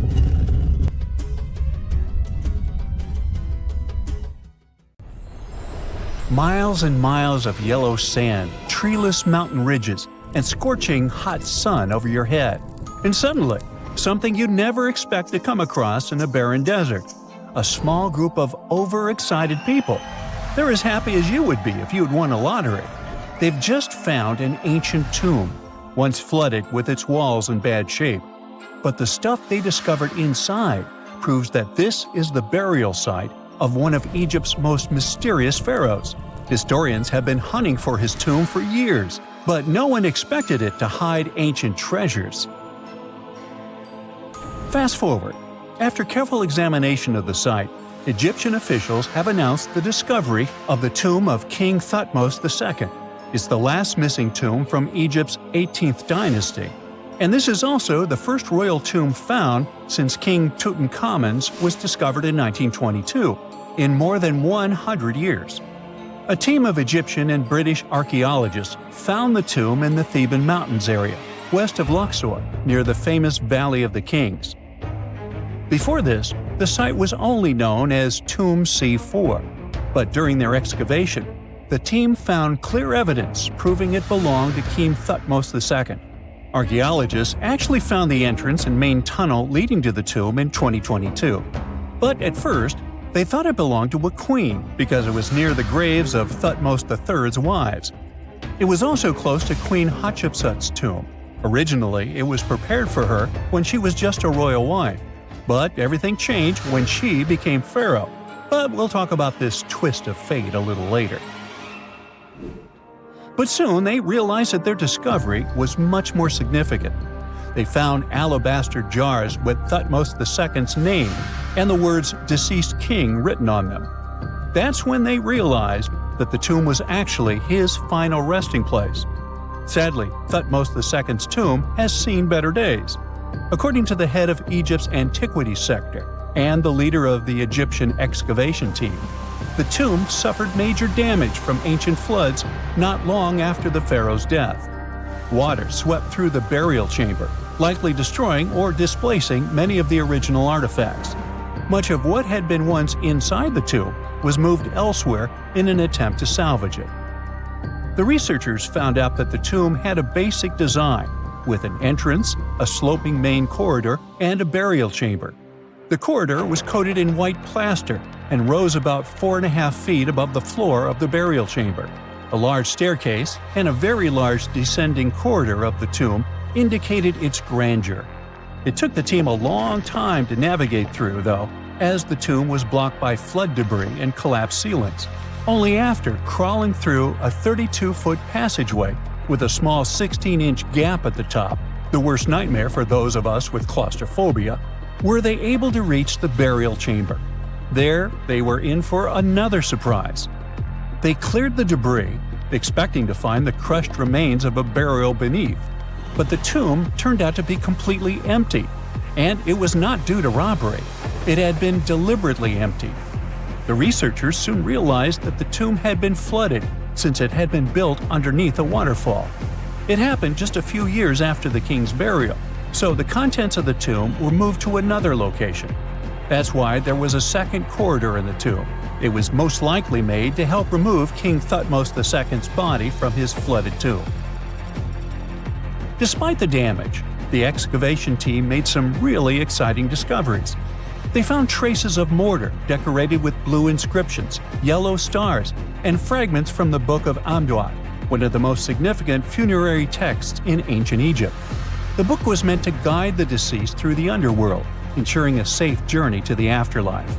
Miles and miles of yellow sand, treeless mountain ridges, and scorching hot sun over your head. And suddenly, something you'd never expect to come across in a barren desert. A small group of overexcited people. They're as happy as you would be if you'd won a lottery. They've just found an ancient tomb, once flooded with its walls in bad shape. But the stuff they discovered inside proves that this is the burial site of one of Egypt's most mysterious pharaohs. Historians have been hunting for his tomb for years, but no one expected it to hide ancient treasures. Fast forward. After careful examination of the site, Egyptian officials have announced the discovery of the tomb of King Thutmose II. It's the last missing tomb from Egypt's 18th dynasty. And this is also the first royal tomb found since King Tutankhamun's was discovered in 1922, in more than 100 years. A team of Egyptian and British archaeologists found the tomb in the Theban Mountains area, west of Luxor, near the famous Valley of the Kings. Before this, the site was only known as Tomb C4, but during their excavation, the team found clear evidence proving it belonged to King Thutmose II. Archaeologists actually found the entrance and main tunnel leading to the tomb in 2022. But at first, they thought it belonged to a queen because it was near the graves of Thutmose III's wives. It was also close to Queen Hatshepsut's tomb. Originally, it was prepared for her when she was just a royal wife. But everything changed when she became pharaoh. But we'll talk about this twist of fate a little later. But soon they realized that their discovery was much more significant. They found alabaster jars with Thutmose II's name and the words "deceased king" written on them. That's when they realized that the tomb was actually his final resting place. Sadly, Thutmose II's tomb has seen better days. According to the head of Egypt's antiquities sector and the leader of the Egyptian excavation team, the tomb suffered major damage from ancient floods not long after the pharaoh's death. Water swept through the burial chamber, likely destroying or displacing many of the original artifacts. Much of what had been once inside the tomb was moved elsewhere in an attempt to salvage it. The researchers found out that the tomb had a basic design, with an entrance, a sloping main corridor, and a burial chamber. The corridor was coated in white plaster and rose about 4.5 feet above the floor of the burial chamber. A large staircase and a very large descending corridor of the tomb indicated its grandeur. It took the team a long time to navigate through, though, as the tomb was blocked by flood debris and collapsed ceilings. Only after crawling through a 32-foot passageway with a small 16-inch gap at the top, the worst nightmare for those of us with claustrophobia, were they able to reach the burial chamber. There, they were in for another surprise. They cleared the debris, expecting to find the crushed remains of a burial beneath. But the tomb turned out to be completely empty, and it was not due to robbery. It had been deliberately emptied. The researchers soon realized that the tomb had been flooded since it had been built underneath a waterfall. It happened just a few years after the king's burial, so the contents of the tomb were moved to another location. That's why there was a second corridor in the tomb. It was most likely made to help remove King Thutmose II's body from his flooded tomb. Despite the damage, the excavation team made some really exciting discoveries. They found traces of mortar decorated with blue inscriptions, yellow stars, and fragments from the Book of Amduat, one of the most significant funerary texts in ancient Egypt. The book was meant to guide the deceased through the underworld, ensuring a safe journey to the afterlife.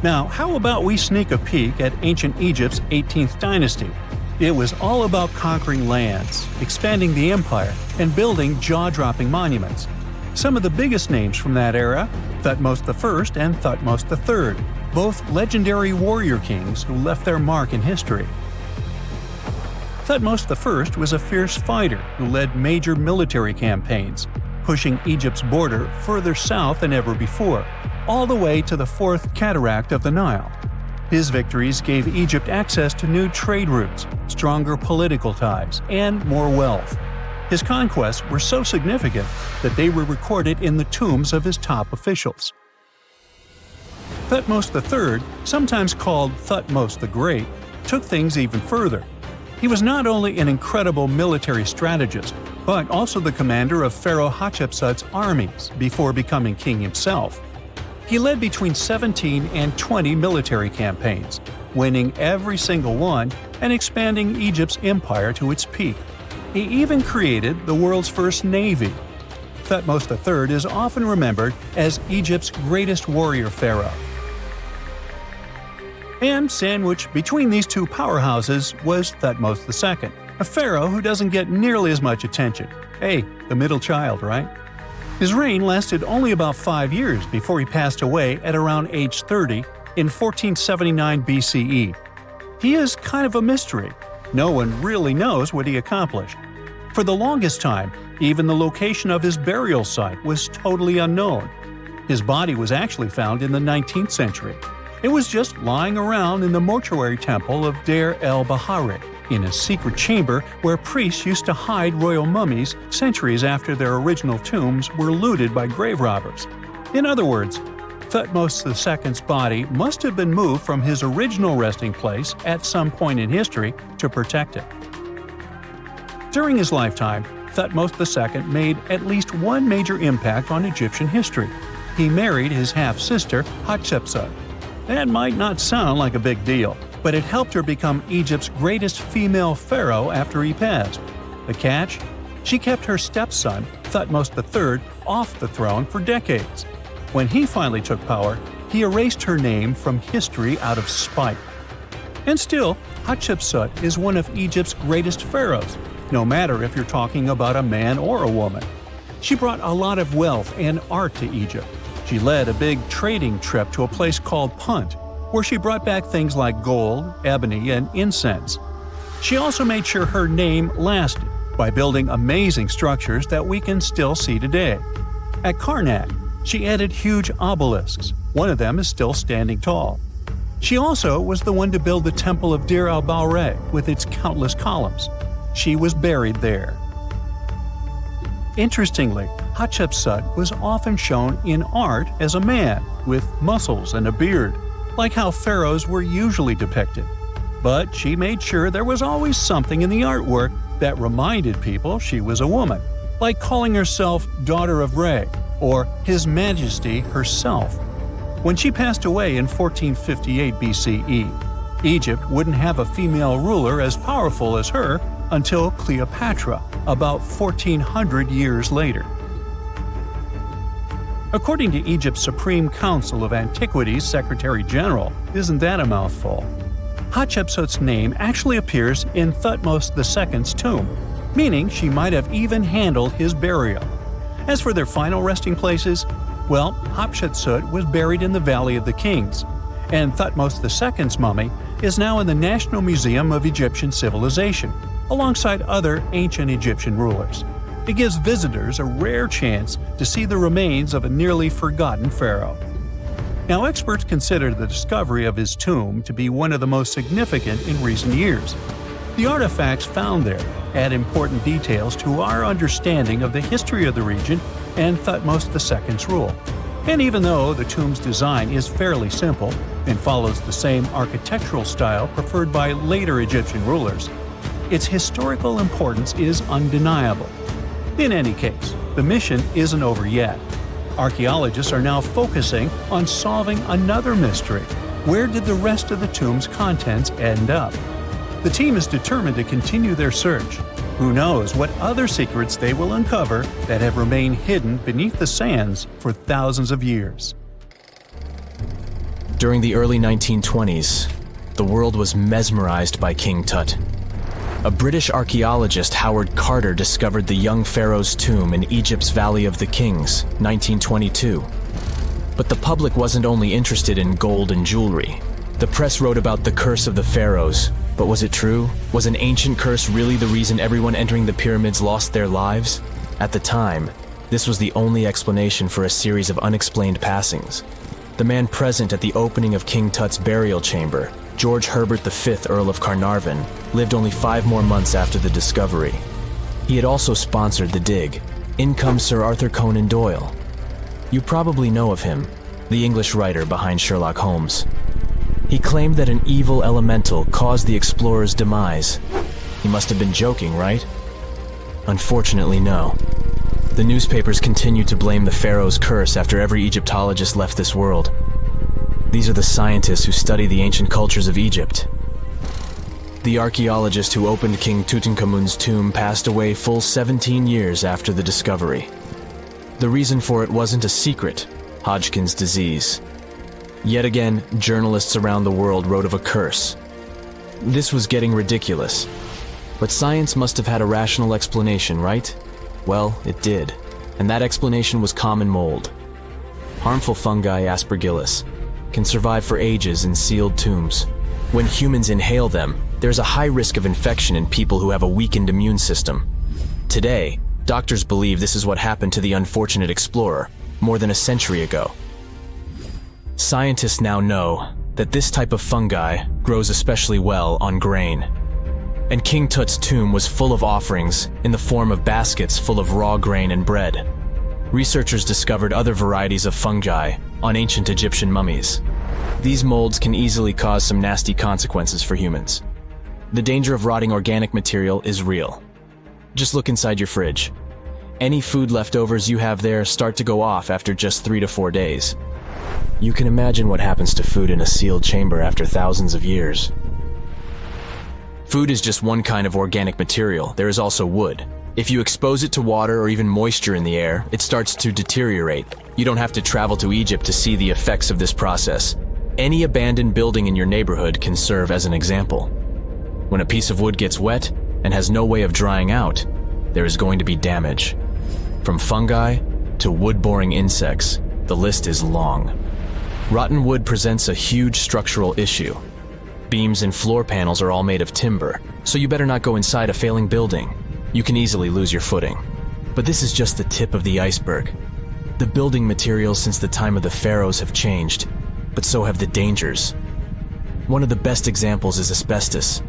Now, how about we sneak a peek at ancient Egypt's 18th dynasty? It was all about conquering lands, expanding the empire, and building jaw-dropping monuments. Some of the biggest names from that era, Thutmose I and Thutmose III. both legendary warrior kings who left their mark in history. Thutmose I was a fierce fighter who led major military campaigns, pushing Egypt's border further south than ever before, all the way to the fourth cataract of the Nile. His victories gave Egypt access to new trade routes, stronger political ties, and more wealth. His conquests were so significant that they were recorded in the tombs of his top officials. Thutmose III, sometimes called Thutmose the Great, took things even further. He was not only an incredible military strategist, but also the commander of Pharaoh Hatshepsut's armies before becoming king himself. He led between 17 and 20 military campaigns, winning every single one and expanding Egypt's empire to its peak. He even created the world's first navy. Thutmose III is often remembered as Egypt's greatest warrior pharaoh. And sandwiched between these two powerhouses was Thutmose II, a pharaoh who doesn't get nearly as much attention. Hey, the middle child, right? His reign lasted only about 5 years before he passed away at around age 30 in 1479 BCE. He is kind of a mystery. No one really knows what he accomplished. For the longest time, even the location of his burial site was totally unknown. His body was actually found in the 19th century. It was just lying around in the mortuary temple of Deir el-Bahari, in a secret chamber where priests used to hide royal mummies centuries after their original tombs were looted by grave robbers. In other words, Thutmose II's body must have been moved from his original resting place at some point in history to protect it. During his lifetime, Thutmose II made at least one major impact on Egyptian history. He married his half-sister Hatshepsut. That might not sound like a big deal, but it helped her become Egypt's greatest female pharaoh after he passed. The catch? She kept her stepson, Thutmose III, off the throne for decades. When he finally took power, he erased her name from history out of spite. And still, Hatshepsut is one of Egypt's greatest pharaohs, no matter if you're talking about a man or a woman. She brought a lot of wealth and art to Egypt. She led a big trading trip to a place called Punt, where she brought back things like gold, ebony, and incense. She also made sure her name lasted by building amazing structures that we can still see today. At Karnak, she added huge obelisks. One of them is still standing tall. She also was the one to build the Temple of Deir el-Bahari with its countless columns. She was buried there. Interestingly, Hatshepsut was often shown in art as a man, with muscles and a beard, like how pharaohs were usually depicted. But she made sure there was always something in the artwork that reminded people she was a woman, like calling herself Daughter of Re, or His Majesty herself. When she passed away in 1458 BCE, Egypt wouldn't have a female ruler as powerful as her until Cleopatra, about 1400 years later. According to Egypt's Supreme Council of Antiquities Secretary General, isn't that a mouthful? Hatshepsut's name actually appears in Thutmose II's tomb, meaning she might have even handled his burial. As for their final resting places, well, Hatshepsut was buried in the Valley of the Kings, and Thutmose II's mummy is now in the National Museum of Egyptian Civilization, alongside other ancient Egyptian rulers. It gives visitors a rare chance to see the remains of a nearly forgotten pharaoh. Now, experts consider the discovery of his tomb to be one of the most significant in recent years. The artifacts found there add important details to our understanding of the history of the region and Thutmose II's rule. And even though the tomb's design is fairly simple and follows the same architectural style preferred by later Egyptian rulers, its historical importance is undeniable. In any case, the mission isn't over yet. Archaeologists are now focusing on solving another mystery. Where did the rest of the tomb's contents end up? The team is determined to continue their search. Who knows what other secrets they will uncover that have remained hidden beneath the sands for thousands of years. During the early 1920s, the world was mesmerized by King Tut. A British archaeologist, Howard Carter, discovered the young pharaoh's tomb in Egypt's Valley of the Kings, 1922. But the public wasn't only interested in gold and jewelry. The press wrote about the curse of the pharaohs. But was it true? Was an ancient curse really the reason everyone entering the pyramids lost their lives? At the time, this was the only explanation for a series of unexplained passings. The man present at the opening of King Tut's burial chamber, George Herbert V, Earl of Carnarvon, lived only 5 more months after the discovery. He had also sponsored the dig. In comes Sir Arthur Conan Doyle. You probably know of him, the English writer behind Sherlock Holmes. He claimed that an evil elemental caused the explorer's demise. He must have been joking, right? Unfortunately, no. The newspapers continued to blame the pharaoh's curse after every Egyptologist left this world. These are the scientists who study the ancient cultures of Egypt. The archaeologist who opened King Tutankhamun's tomb passed away full 17 years after the discovery. The reason for it wasn't a secret: Hodgkin's disease. Yet again, journalists around the world wrote of a curse. This was getting ridiculous. But science must have had a rational explanation, right? Well, it did. And that explanation was common mold. Harmful fungi, Aspergillus, can survive for ages in sealed tombs. When humans inhale them, there's a high risk of infection in people who have a weakened immune system. Today, doctors believe this is what happened to the unfortunate explorer more than a century ago. Scientists now know that this type of fungi grows especially well on grain. And King Tut's tomb was full of offerings in the form of baskets full of raw grain and bread. Researchers discovered other varieties of fungi on ancient Egyptian mummies. These molds can easily cause some nasty consequences for humans. The danger of rotting organic material is real. Just look inside your fridge. Any food leftovers you have there start to go off after just 3 to 4 days. You can imagine what happens to food in a sealed chamber after thousands of years. Food is just one kind of organic material. There is also wood. If you expose it to water or even moisture in the air, it starts to deteriorate. You don't have to travel to Egypt to see the effects of this process. Any abandoned building in your neighborhood can serve as an example. When a piece of wood gets wet and has no way of drying out, there is going to be damage. From fungi to wood-boring insects, the list is long. Rotten wood presents a huge structural issue. Beams and floor panels are all made of timber, so you better not go inside a failing building. You can easily lose your footing. But this is just the tip of the iceberg. The building materials since the time of the pharaohs have changed, but so have the dangers. One of the best examples is asbestos.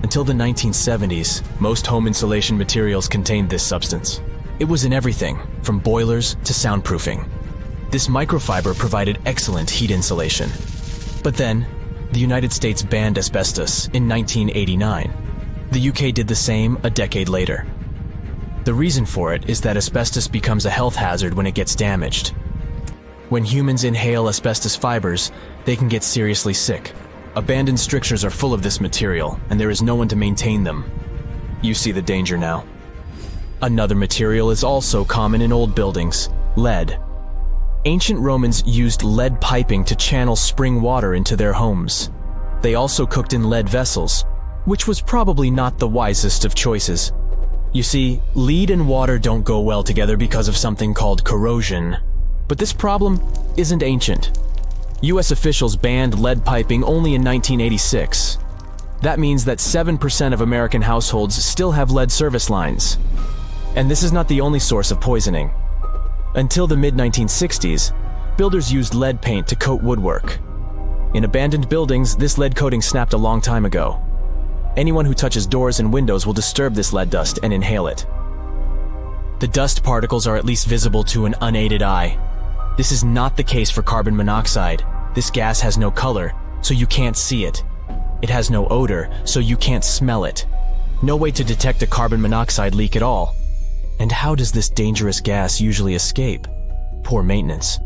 Until the 1970s, most home insulation materials contained this substance. It was in everything, from boilers to soundproofing. This microfiber provided excellent heat insulation. But then, the United States banned asbestos in 1989. The UK did the same a decade later. The reason for it is that asbestos becomes a health hazard when it gets damaged. When humans inhale asbestos fibers, they can get seriously sick. Abandoned strictures are full of this material, and there is no one to maintain them. You see the danger now. Another material is also common in old buildings: lead. Ancient Romans used lead piping to channel spring water into their homes. They also cooked in lead vessels, which was probably not the wisest of choices. You see, lead and water don't go well together because of something called corrosion. But this problem isn't ancient. US officials banned lead piping only in 1986. That means that 7% of American households still have lead service lines. And this is not the only source of poisoning. Until the mid-1960s, builders used lead paint to coat woodwork. In abandoned buildings, this lead coating snapped a long time ago. Anyone who touches doors and windows will disturb this lead dust and inhale it. The dust particles are at least visible to an unaided eye. This is not the case for carbon monoxide. This gas has no color, so you can't see it. It has no odor, so you can't smell it. No way to detect a carbon monoxide leak at all. And how does this dangerous gas usually escape? Poor maintenance.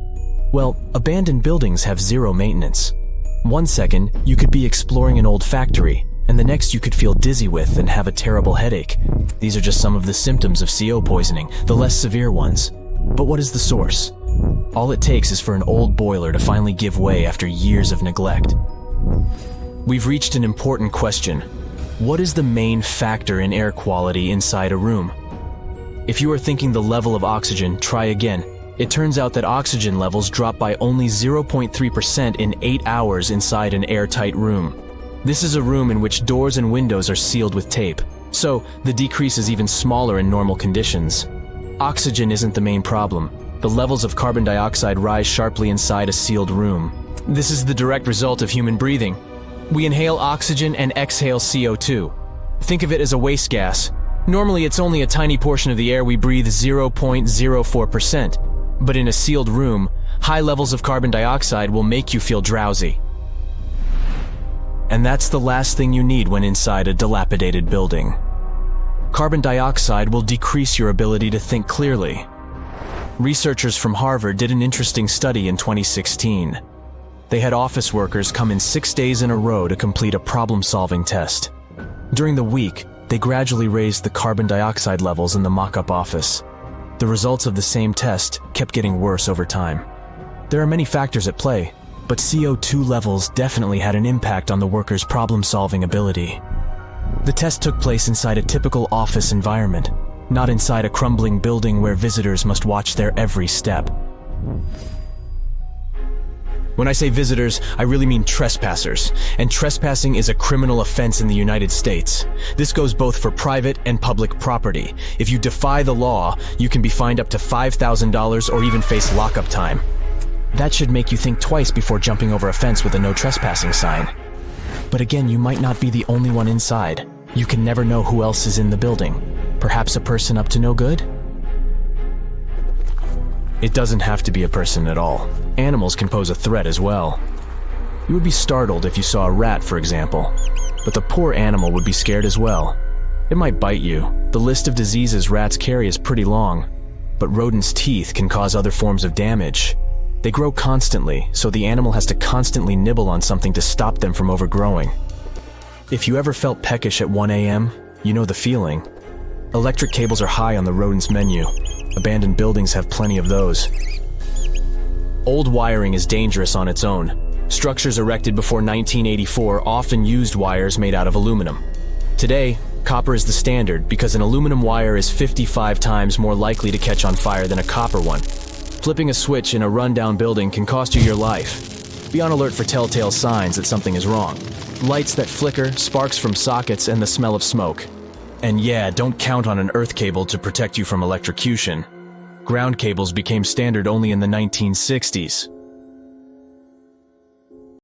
Well, abandoned buildings have zero maintenance. 1 second, you could be exploring an old factory, and the next you could feel dizzy with and have a terrible headache. These are just some of the symptoms of CO poisoning, the less severe ones. But what is the source? All it takes is for an old boiler to finally give way after years of neglect. We've reached an important question. What is the main factor in air quality inside a room? If you are thinking the level of oxygen, try again. It turns out that oxygen levels drop by only 0.3% in 8 hours inside an airtight room. This is a room in which doors and windows are sealed with tape, so the decrease is even smaller in normal conditions. Oxygen isn't the main problem. The levels of carbon dioxide rise sharply inside a sealed room. This is the direct result of human breathing. We inhale oxygen and exhale CO2. Think of it as a waste gas. Normally it's only a tiny portion of the air we breathe, 0.04%. But in a sealed room, high levels of carbon dioxide will make you feel drowsy. And that's the last thing you need when inside a dilapidated building. Carbon dioxide will decrease your ability to think clearly. Researchers from Harvard did an interesting study in 2016. They had office workers come in 6 days in a row to complete a problem-solving test. During the week, they gradually raised the carbon dioxide levels in the mock-up office. The results of the same test kept getting worse over time. There are many factors at play, but CO2 levels definitely had an impact on the workers' problem-solving ability. The test took place inside a typical office environment, not inside a crumbling building where visitors must watch their every step. When I say visitors, I really mean trespassers, and trespassing is a criminal offense in the United States. This goes both for private and public property. If you defy the law, you can be fined up to $5,000 or even face lockup time. That should make you think twice before jumping over a fence with a no trespassing sign. But again, you might not be the only one inside. You can never know who else is in the building. Perhaps a person up to no good? It doesn't have to be a person at all. Animals can pose a threat as well. You would be startled if you saw a rat, for example. But the poor animal would be scared as well. It might bite you. The list of diseases rats carry is pretty long. But rodents' teeth can cause other forms of damage. They grow constantly, so the animal has to constantly nibble on something to stop them from overgrowing. If you ever felt peckish at 1 a.m., you know the feeling. Electric cables are high on the rodents' menu. Abandoned buildings have plenty of those. Old wiring is dangerous on its own. Structures erected before 1984 often used wires made out of aluminum. Today, copper is the standard because an aluminum wire is 55 times more likely to catch on fire than a copper one. Flipping a switch in a rundown building can cost you your life. Be on alert for telltale signs that something is wrong. Lights that flicker, sparks from sockets, and the smell of smoke. And yeah, don't count on an earth cable to protect you from electrocution. Ground cables became standard only in the 1960s.